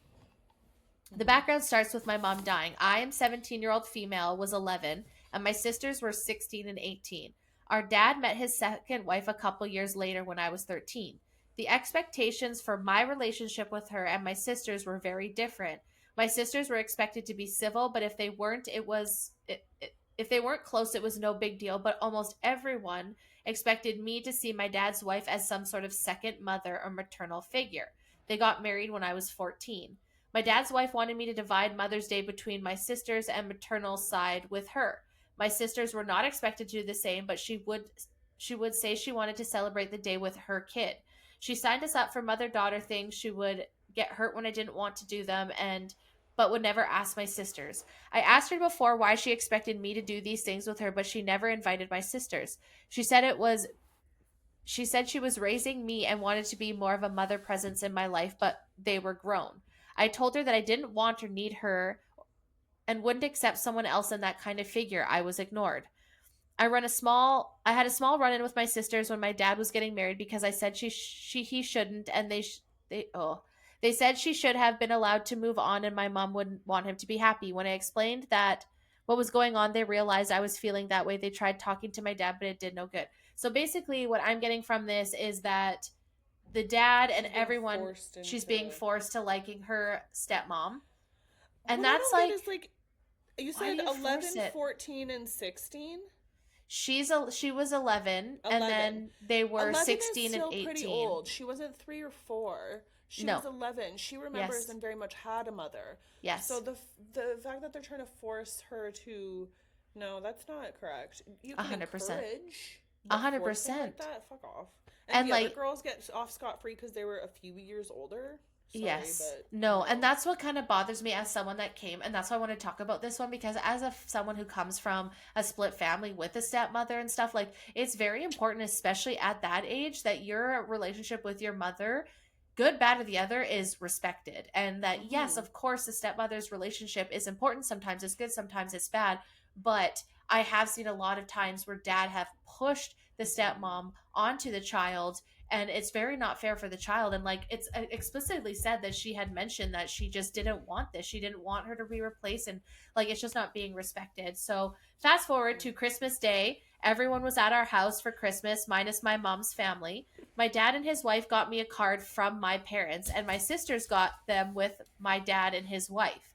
the Hmm. background starts with my mom dying. I am 17-year-old female, was 11, and my sisters were 16 and 18. Our dad met his second wife a couple years later when I was 13. The expectations for my relationship with her and my sisters were very different. My sisters were expected to be civil, but if they weren't, if they weren't close, it was no big deal. But almost everyone expected me to see my dad's wife as some sort of second mother or maternal figure. They got married when I was 14. My dad's wife wanted me to divide Mother's Day between my sisters and maternal side with her. My sisters were not expected to do the same, but she would say she wanted to celebrate the day with her kid. She signed us up for mother-daughter things. She would get hurt when I didn't want to do them, and but would never ask my sisters. I asked her before why she expected me to do these things with her, but she never invited my sisters. She said she was raising me and wanted to be more of a mother presence in my life, but they were grown. I told her that I didn't want or need her and wouldn't accept someone else in that kind of figure. I was ignored. I had a small run in with my sisters when my dad was getting married, because I said he shouldn't, and they said she should have been allowed to move on, and my mom wouldn't want him to be happy. When I explained that what was going on, they realized I was feeling that way. They tried talking to my dad, but it did no good. So basically, what I'm getting from this is that the dad and She's being everyone, forced she's being into. forced to liking her stepmom. And What I that's don't get like, is like, you why do said you force 11, it? 14, and 16? She was 11, and 11. then they were 11 is 16 and still pretty 18. old. She wasn't 3 or 4. She No. was 11. She remembers Yes. and very much had a mother. So Yes. the fact that they're trying to force her to, no, that's not correct. You can 100%. encourage, A but hundred forcing like percent. that, fuck off. And And the other like, girls get off scot free because they were a few years older. Sorry, yes. but No, and no. that's what kind of bothers me as someone that came, and that's why I want to talk about this one, because as someone who comes from a split family with a stepmother and stuff, like, it's very important, especially at that age, that your relationship with your mother, good, bad, or the other, is respected. And that, yes, Mm-hmm. of course, the stepmother's relationship is important. Sometimes it's good, sometimes it's bad. But I have seen a lot of times where dad have pushed the stepmom onto the child, and it's very not fair for the child. And like, it's explicitly said that she had mentioned that she just didn't want this, she didn't want her to be replaced, and like, it's just not being respected. So fast forward to Christmas Day, everyone was at our house for Christmas minus my mom's family. My dad and his wife got me a card from my parents, and my sisters got them with my dad and his wife.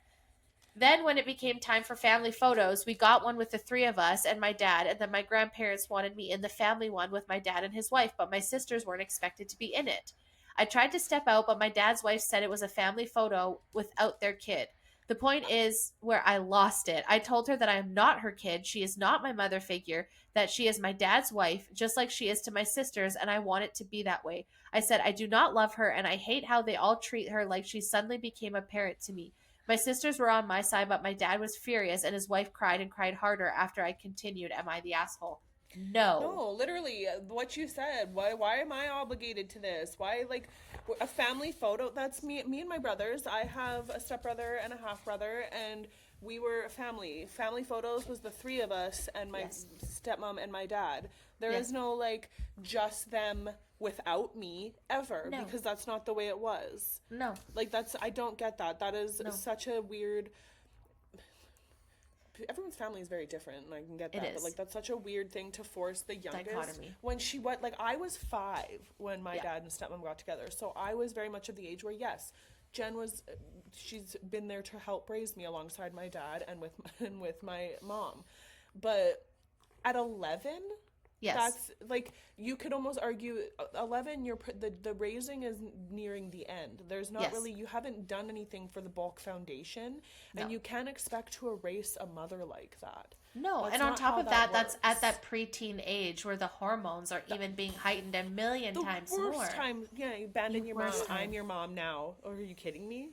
Then, when it became time for family photos, we got one with the three of us and my dad, and then my grandparents wanted me in the family one with my dad and his wife, but my sisters weren't expected to be in it. I tried to step out, but my dad's wife said it was a family photo without their kid. The point is where I lost it. I told her that I am not her kid. She is not my mother figure, that she is my dad's wife, just like she is to my sisters, and I want it to be that way. I said I do not love her, and I hate how they all treat her like she suddenly became a parent to me. My sisters were on my side, but my dad was furious, and his wife cried and cried harder after I continued. Am I the asshole? No. No, literally, what you said. Why am I obligated to this? Why, like, a family photo? That's me and my brothers. I have a stepbrother and a half brother, and we were a family. Family photos was the three of us and my Yes. stepmom and my dad. There is Yes. no, like, just them without me ever, No. because that's not the way it was. No. Like, I don't get that. That is No. such a weird, everyone's family is very different, and I can get It that, but like, is. that's such a weird thing to force the youngest. Dichotomy. When she, what, like, I was 5 when my Yeah. dad and stepmom got together, so I was very much of the age where, yes, Jen was, she's been there to help raise me alongside my dad and with and with my mom, but at 11, Yes. that's like, you could almost argue 11, the raising is nearing the end. There's not Yes. really, you haven't done anything for the bulk foundation, and No. you can't expect to erase a mother like that. No. That's And on not top how of that that, that's at works. that preteen age where the hormones are even being heightened a million The times worst more. time, yeah, you The abandon your mom. worst I'm time. your mom now. Or are you kidding me?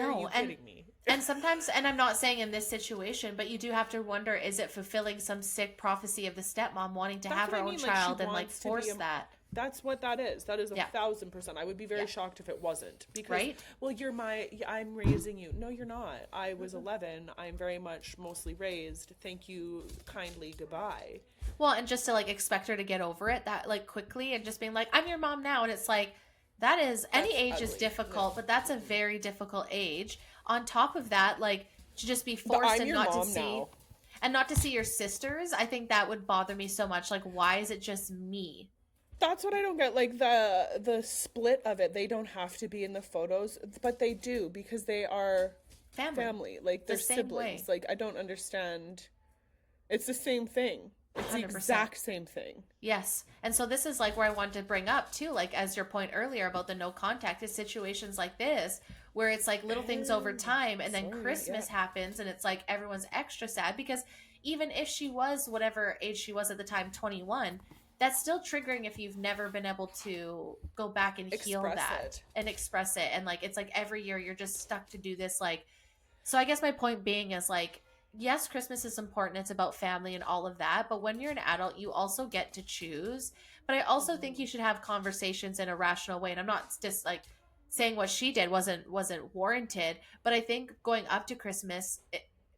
Are No, you kidding me? and sometimes, and I'm not saying in this situation, but you do have to wonder, is it fulfilling some sick prophecy of the stepmom wanting to That's have what her I own mean. Like, she child and like wants to be force a. that? That's what that is. That is Yeah. 1,000%. I would be very Yeah. shocked if it wasn't. Because, Right? well, I'm raising you. No, you're not. I was Mm-mm. 11. I'm very much mostly raised. Thank you kindly. Goodbye. Well, and just to like expect her to get over it that like quickly and just being like, I'm your mom now. And it's like, that is, any That's age is ugly. No. difficult, but that's a very difficult age. On top of that, like to just be The forced I'm and your not to mom see, now. and not to see your sisters, I think that would bother me so much. Like, why is it just me? That's what I don't get. Like the split of it. They don't have to be in the photos, but they do because they are Family. family. Like The they're same siblings. way. Like I don't understand. It's the same thing. It's the 100%. exact same thing. Yes. And so this is like where I wanted to bring up too, like as your point earlier about the no contact, is situations like this where it's like little things over Oh, time and then sorry. Yeah. Christmas happens and it's like everyone's extra sad because even if she was whatever age she was at the time, 21, that's still triggering if you've never been able to go back and heal Express that it. and express it. And like it's like every year you're just stuck to do this like, so I guess my point being is like, yes, Christmas is important. It's about family and all of that. But when you're an adult, you also get to choose. But I also think Hmm. you should have conversations in a rational way. And I'm not just like saying what she did wasn't warranted. But I think going up to Christmas,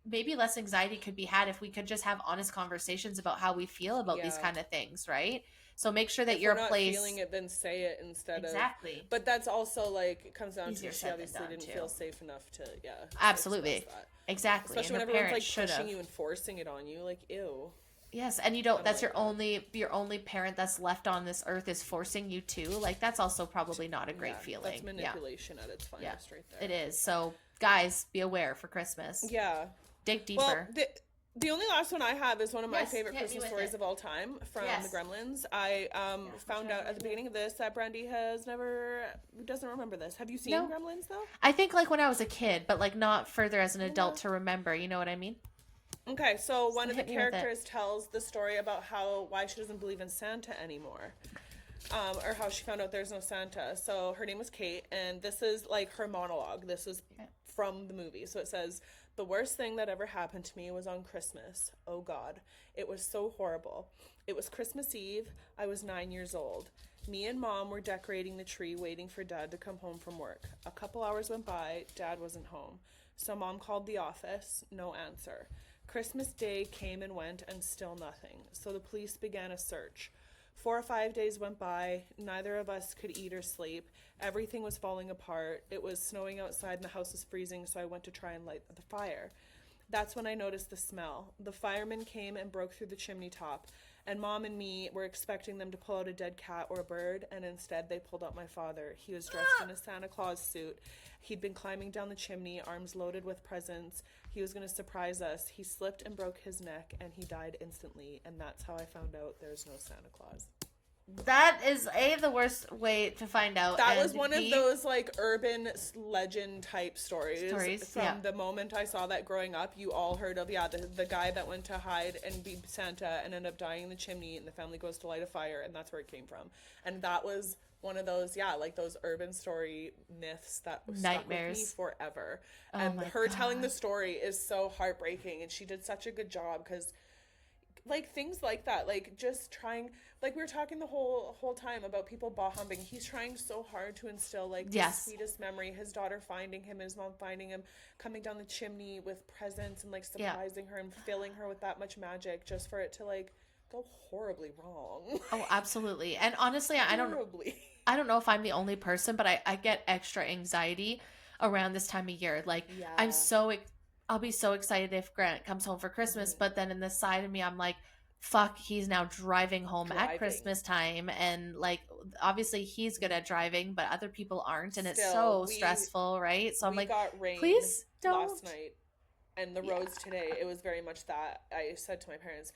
maybe less anxiety could be had if we could just have honest conversations about how we feel about these Yeah. kind of things, right? So make sure that If we're your not feeling place it, then say it instead of. exactly But that's also like it comes down to easier she said than obviously done didn't too. feel safe enough to express Absolutely. that. Exactly. And Especially her when everyone's parents like should pushing have. you and forcing it on you. Like ew. Yes, and you I don't, don't that's like that. your only parent that's left on this earth is forcing you to. Like that's also probably not a Yeah, great that's feeling. Yeah. manipulation at its Yeah. finest right It there. is. So, guys, be aware for Christmas. Yeah. Dig Well, deeper. the only last one I have is one of my Yes, favorite hit me Christmas with stories it. of all time from the Yes. Gremlins. I Yeah, which found one out would at the you beginning of this that Brandy has never doesn't remember this. Have you seen No. Gremlins though? I think like when I was a kid, but like not further as an adult Okay. to remember, you know what I mean? Okay, so one So of the hit me with it. characters tells the story about how why she doesn't believe in Santa anymore, or how she found out there's no Santa. So her name was Kate, and this is like her monologue. This is Okay. from the movie. So it says, "The worst thing that ever happened to me was on Christmas. Oh God, it was so horrible. It was Christmas Eve. I was 9 years old. Me and Mom were decorating the tree, waiting for Dad to come home from work. A couple hours went by. Dad wasn't home. So Mom called the office. No answer. Christmas Day came and went, and still nothing. So the police began a search. 4 or 5 days went by. Neither of us could eat or sleep. Everything was falling apart. It was snowing outside and the house was freezing, so I went to try and light the fire. That's when I noticed the smell. The firemen came and broke through the chimney top, and Mom and me were expecting them to pull out a dead cat or a bird, and instead they pulled out my father. He was dressed in a Santa Claus suit. He'd been climbing down the chimney, arms loaded with presents. He was going to surprise us. He slipped and broke his neck, and he died instantly, and that's how I found out there's no Santa Claus." That is the worst way to find out, That was and one of those like urban legend type stories. stories. From Yeah. the moment I saw that growing up, you all heard of, yeah, the guy that went to hide and be Santa and ended up dying in the chimney, and the family goes to light a fire, and that's where it came from. And that was one of those, yeah, like those urban story myths that stuck with me Nightmares. forever. Oh And my her telling the god. story is so heartbreaking, and she did such a good job because like things like that, like just trying, like we were talking the whole time about people bah humbing. He's trying so hard to instill like the Yes. sweetest memory, his daughter finding him, his mom finding him, coming down the chimney with presents and like Yeah. surprising her and filling her with that much magic, just for it to like go horribly wrong. Oh, absolutely. And honestly, I don't Horribly. I don't know if I'm the only person, but I get extra anxiety around this time of year. Like I'm Yeah. so I'll be so excited if Grant comes home for Christmas, Hmm. but then in the side of me I'm like, fuck, he's now driving home at Driving. Christmas time and like obviously he's good at driving, but other people aren't and it's Still, so stressful, right? So I'm we like, got rain please don't. last night, and the Yeah. roads today, it was very much that. I said to my parents,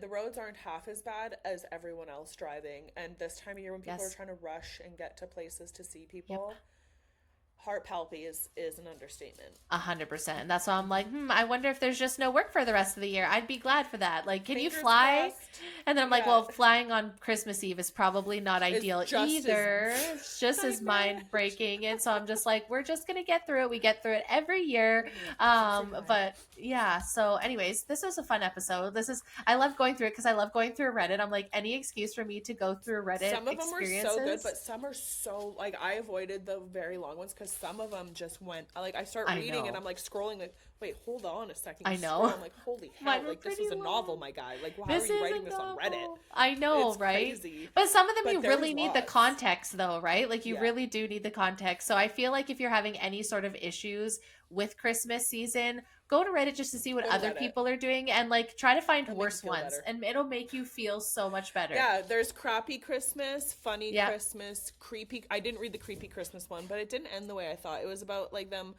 the roads aren't half as bad as everyone else driving, and this time of year when people are Yes. trying to rush and get to places to see Yep. people, Heart palpy is an understatement. 100%. And that's why I'm like, I wonder if there's just no work for the rest of the year. I'd be glad for that. Like, can you Fingers fly? crossed. And then I'm like, Yeah, well, flying on Christmas Eve is probably not it's ideal just as either. It's just as nightmare. mind breaking. And so I'm just like, we're just going to get through it. We get through it every year. Keep surviving. But yeah. So, anyways, this was a fun episode. I love going through it because I love going through Reddit. I'm like, any excuse for me to go through Reddit Some of them were so good, experiences. but some are so like I avoided the very long ones because some of them just went like I start I reading and know. I'm like scrolling like wait hold on a second I you scroll know. I'm like holy hell Mine were like this pretty is a novel long. my guy like how are This you is writing a this on Reddit? novel. I know, It's right? crazy, But some of them you but there really was need the lots. context, though, right? Like you Yeah, really do need the context. So I feel like if you're having any sort of issues with Christmas season, go to Reddit just to see what go to other Reddit. people are doing and like try to find It'll make you worse feel ones better. and it'll make you feel so much better. Yeah, there's crappy Christmas, funny Yep. Christmas, creepy. I didn't read the creepy Christmas one, but it didn't end the way I thought. It was about like them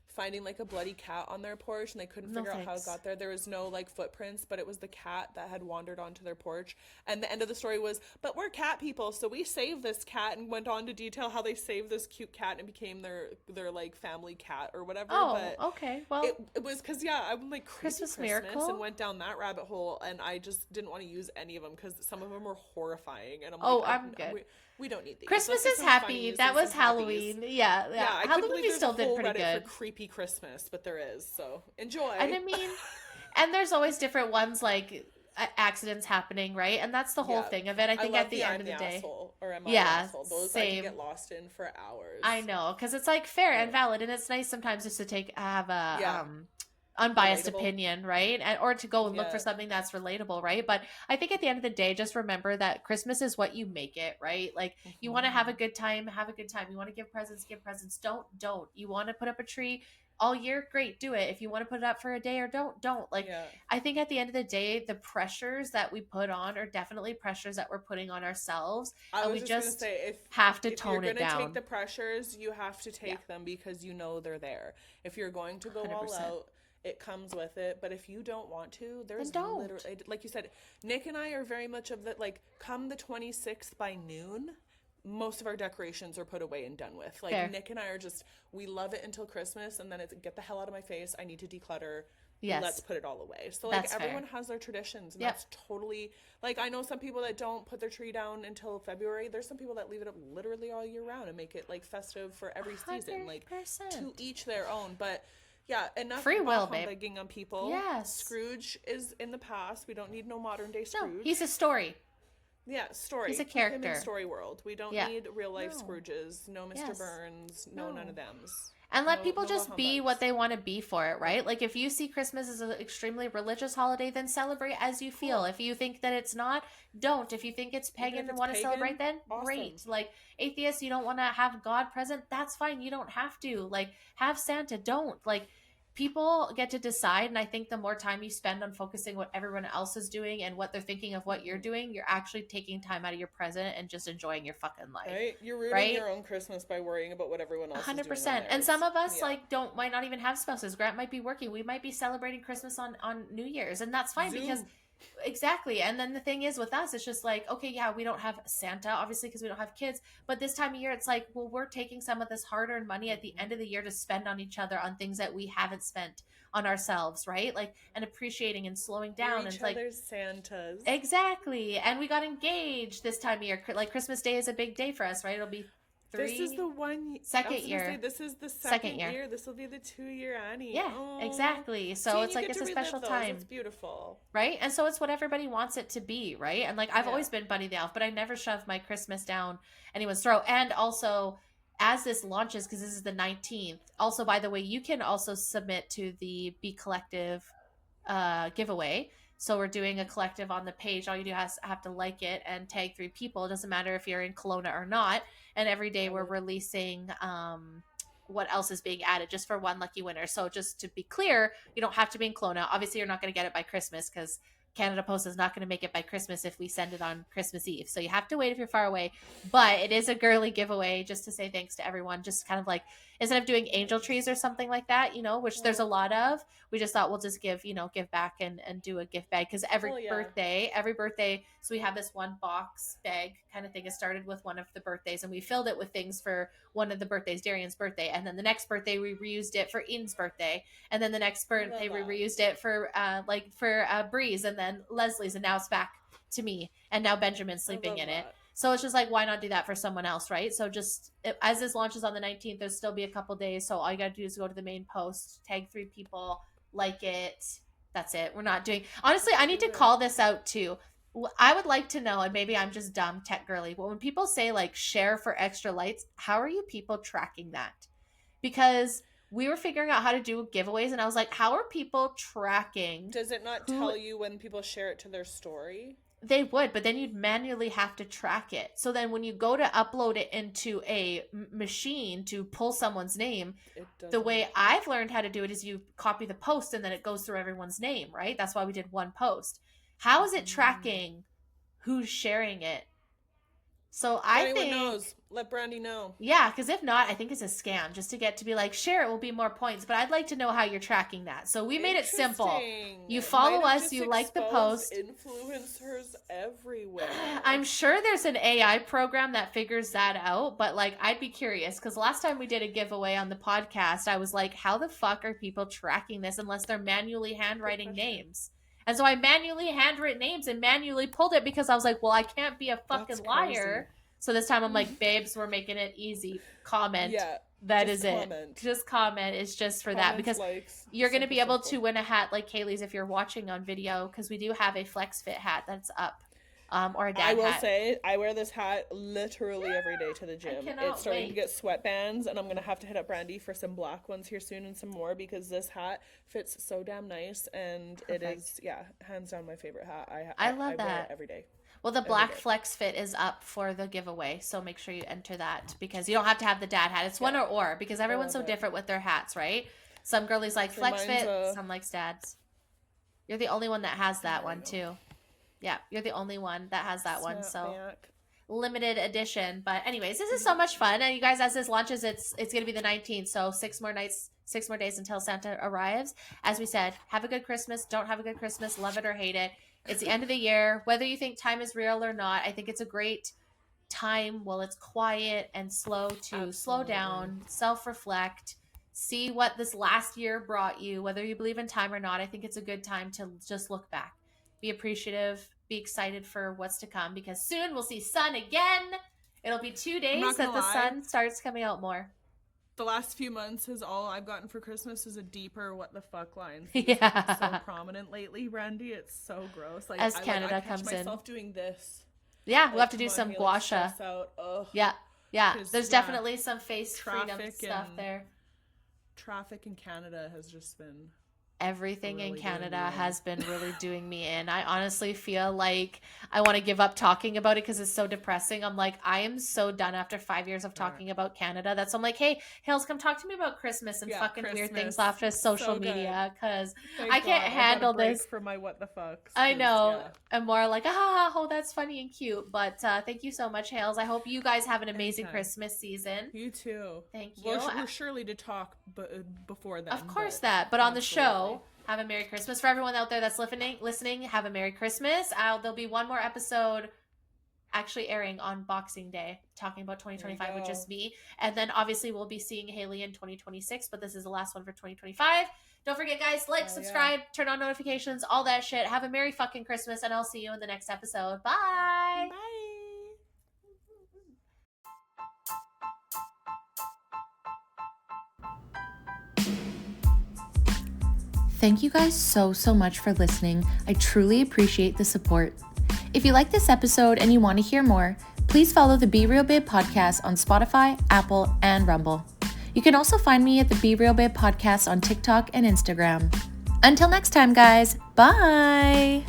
finding like a bloody cat on their porch and they couldn't No figure out how it thanks. got there. There was no like footprints, but it was the cat that had wandered onto their porch. And the end of the story was, but we're cat people, so we saved this cat and went on to detail how they saved this cute cat and became their like family cat or whatever. Oh, But okay. Well, it was because yeah I'm like creepy Christmas Christmas and miracle. went down that rabbit hole and I just didn't want to use any of them because some of them were horrifying and I'm like Oh, I'm good. we don't need these. Let's Christmas get is some happy. funnies That and was some happies. Halloween. Yeah, Yeah, yeah. I couldn't Halloween believe we there's a still did whole pretty Reddit for good. creepy Christmas, but there is. So And enjoy. I mean, and there's always different ones like accidents happening, right? And that's the whole Yeah, thing of it. I I think love at the the end I'm of the the day, asshole or am I the yeah, asshole? Those I can same. get lost in for I hours. know, because it's like fair and Yeah, valid, and it's nice sometimes just to have a yeah, unbiased relatable. opinion, right? And or to go and look for Yeah, something that's relatable, right? But I think at the end of the day, just remember that Christmas is what you make it, right? Like you want to have a hmm good time, have a good time. You want to give presents, give presents. Don't. You want to put up a tree all year, great, do it. If you want to put it up for a day or don't. Like yeah. I think at the end of the day, the pressures that we put on are definitely pressures that we're putting on ourselves, I and was we just gonna just say have to if you're tone it gonna take down. the pressures, you have to Yeah, take them because you know they're there. If you're going to go all 100%. out, it comes with it. But if you don't want to, Then there's don't. literally like you said, Nick and I are very much of the like come the 26th by noon. Most of our decorations are put away and done with. Like Fair. Nick and I are just we love it until Christmas and then it's get the hell out of my face. I need to declutter. Let's Yes, put it all away. So like that's everyone fair. has their traditions and Yep. that's totally like I know some people that don't put their tree down until February. There's some people that leave it up literally all year round and make it like festive for every season. Like to 100%. each their own. But yeah, enough Free bah will, babe. humbugging on people. Yes. Scrooge is in the past. We don't need no modern day No, he's Scrooge. a story. Yeah, He's story. a Keep him in character. story world. We don't Yeah. need real life No. Scrooges. No Mr. Yes. Burns. No none of No. them's. And let No people no bah just be what humbugs. they want to be for it, Yeah. right? Like if you see Christmas as an extremely religious holiday, then celebrate as you feel. Cool. If you think that it's not, don't. If you think it's Even pagan if and it's want to celebrate, pagan, then awesome. great. Like atheists, you don't want to have God present, that's fine. You don't have to. Like have Santa, don't. Like people get to decide, and I think the more time you spend on focusing what everyone else is doing and what they're thinking of what you're hmm doing, you're actually taking time out of your present and just enjoying your fucking life, Right? You're ruining right? your own Christmas by worrying about what everyone else is doing on 100%. And some theirs. of us Yeah. like don't might not even have spouses. Grant might be working. We might be celebrating Christmas on New Year's, and that's fine because Zoom. exactly. And then the thing is with us, it's just like, okay, yeah, we don't have Santa obviously because we don't have kids, but this time of year it's like, well, we're taking some of this hard-earned money at the hmm end of the year to spend on each other on things that we haven't spent on ourselves, right? Like and appreciating and slowing We're down and each it's like other's Santas. exactly. And we got engaged this time of year. Like Christmas Day is a big day for us, right? It'll be This is three the one. I second was gonna say year. this is the Second second year. year. This will be the 2 year Annie. Yeah, Oh, exactly. see, So and it's you like get it's to a relive special those. It's time, beautiful. right? And so it's what everybody wants it to be, right? And like I've Yeah. always been Bunny the Elf, but I never shove my Christmas down anyone's throat. And also, as this launches, because this is the 19th, also, by the way, you can also submit to the Be Collective giveaway. So we're doing a collective on the page. All you do is have to like it and tag 3 people. It doesn't matter if you're in Kelowna or not. And every day I we're would. releasing what else is being added just for one lucky winner. So just to be clear, you don't have to be in Kelowna. Obviously, you're not going to get it by Christmas because Canada Post is not going to make it by Christmas if we send it on Christmas Eve. So you have to wait if you're far away. But it is a girly giveaway just to say thanks to everyone. Just kind of like, instead of doing angel trees or something like that, which there's a lot of, we just thought we'll just give back and do a gift bag. Because every birthday, so we have this one box bag kind of thing. It started with one of the birthdays and we filled it with things for one of the birthdays, Darian's birthday. And then the next birthday, we reused it for Ian's birthday. And then the next birthday, we reused it for Bree's and then Leslie's. And now it's back to me. And now Benjamin's sleeping in it. So it's just like, why not do that for someone else, right? So just as this launches on the 19th, there'll still be a couple days. So all you got to do is go to the main post, tag 3 people, like it. That's it. We're not doing. Honestly, I need to call this out too. I would like to know, and maybe I'm just dumb tech girly, but when people say like share for extra lights, how are you people tracking that? Because we were figuring out how to do giveaways and I was like, how are people tracking? Does it not tell you when people share it to their story? They would, but then you'd manually have to track it. So then when you go to upload it into a machine to pull someone's name, the way I've learned how to do it is you copy the post and then it goes through everyone's name, right? That's why we did one post. How is it tracking who's sharing it? So I think knows. Let Brandy know. Yeah, because if not, I think it's a scam just to get to be like, share it will be more points. But I'd like to know how you're tracking that. So we made it simple. You follow us, you like the post. Influencers everywhere. I'm sure there's an AI program that figures that out, but like I'd be curious because last time we did a giveaway on the podcast, I was like, how the fuck are people tracking this unless they're manually handwriting names? And so I manually handwritten names and manually pulled it because I was like, well, I can't be a fucking liar. So this time I'm like, babes, we're making it easy. Comment. Yeah, that is it. Just comment. It's just for that because you're going to be able to win a hat like Kaylee's if you're watching on video because we do have a Flex Fit hat that's up. Or a dad hat. I will say, I wear this hat literally every day to the gym. It's starting to get sweatbands, and I'm going to have to hit up Brandy for some black ones here soon and some more because this hat fits so damn nice, and Perfect. It is, hands down my favorite hat. I love that. I wear it every day. Well, the black Flex Fit is up for the giveaway, so make sure you enter that because you don't have to have the dad hat. It's one or because everyone's so different with their hats, right? Some girlies like Flex Fit, some likes dads. You're the only one that has that one, too. Yeah, you're the only one that has that one, so limited edition. But anyways, this is so much fun. And you guys, as this launches, it's going to be the 19th, so 6 more days until Santa arrives. As we said, have a good Christmas. Don't have a good Christmas. Love it or hate it. It's the end of the year. Whether you think time is real or not, I think it's a great time while it's quiet and slow to slow down, self-reflect, see what this last year brought you, whether you believe in time or not. I think it's a good time to just look back. Be appreciative, be excited for what's to come because soon we'll see sun again. It'll be 2 days that the sun starts coming out more. The last few months is all I've gotten for Christmas is a deeper what the fuck line. Yeah. So prominent lately, Brandy. It's so gross. Like as Canada comes in. I catch myself doing this. Yeah, we'll have to do some gua sha. Yeah. There's definitely some face freedom stuff there. Traffic in Canada has just been... Everything really in Canada has been really doing me in. I honestly feel like I want to give up talking about it because it's so depressing. I'm like, I am so done after 5 years of talking about Canada. That's I'm like, hey, Hales, come talk to me about Christmas and Christmas. Weird things after social media because I can't handle this. For my what the fucks. I know. I'm more like, oh, that's funny and cute. But thank you so much, Hales. I hope you guys have an amazing Christmas season. You too. Thank you. We're surely to talk before then. Of course but on the show. Have a Merry Christmas. For everyone out there that's listening, have a Merry Christmas. There'll be one more episode actually airing on Boxing Day, talking about 2025 with just me. And then obviously we'll be seeing Haley in 2026, but this is the last one for 2025. Don't forget, guys, subscribe, turn on notifications, all that shit. Have a Merry fucking Christmas, and I'll see you in the next episode. Bye! Bye! Thank you guys so much for listening. I truly appreciate the support. If you like this episode and you want to hear more, please follow the Be Real Babe podcast on Spotify, Apple, and Rumble. You can also find me at the Be Real Babe podcast on TikTok and Instagram. Until next time, guys. Bye!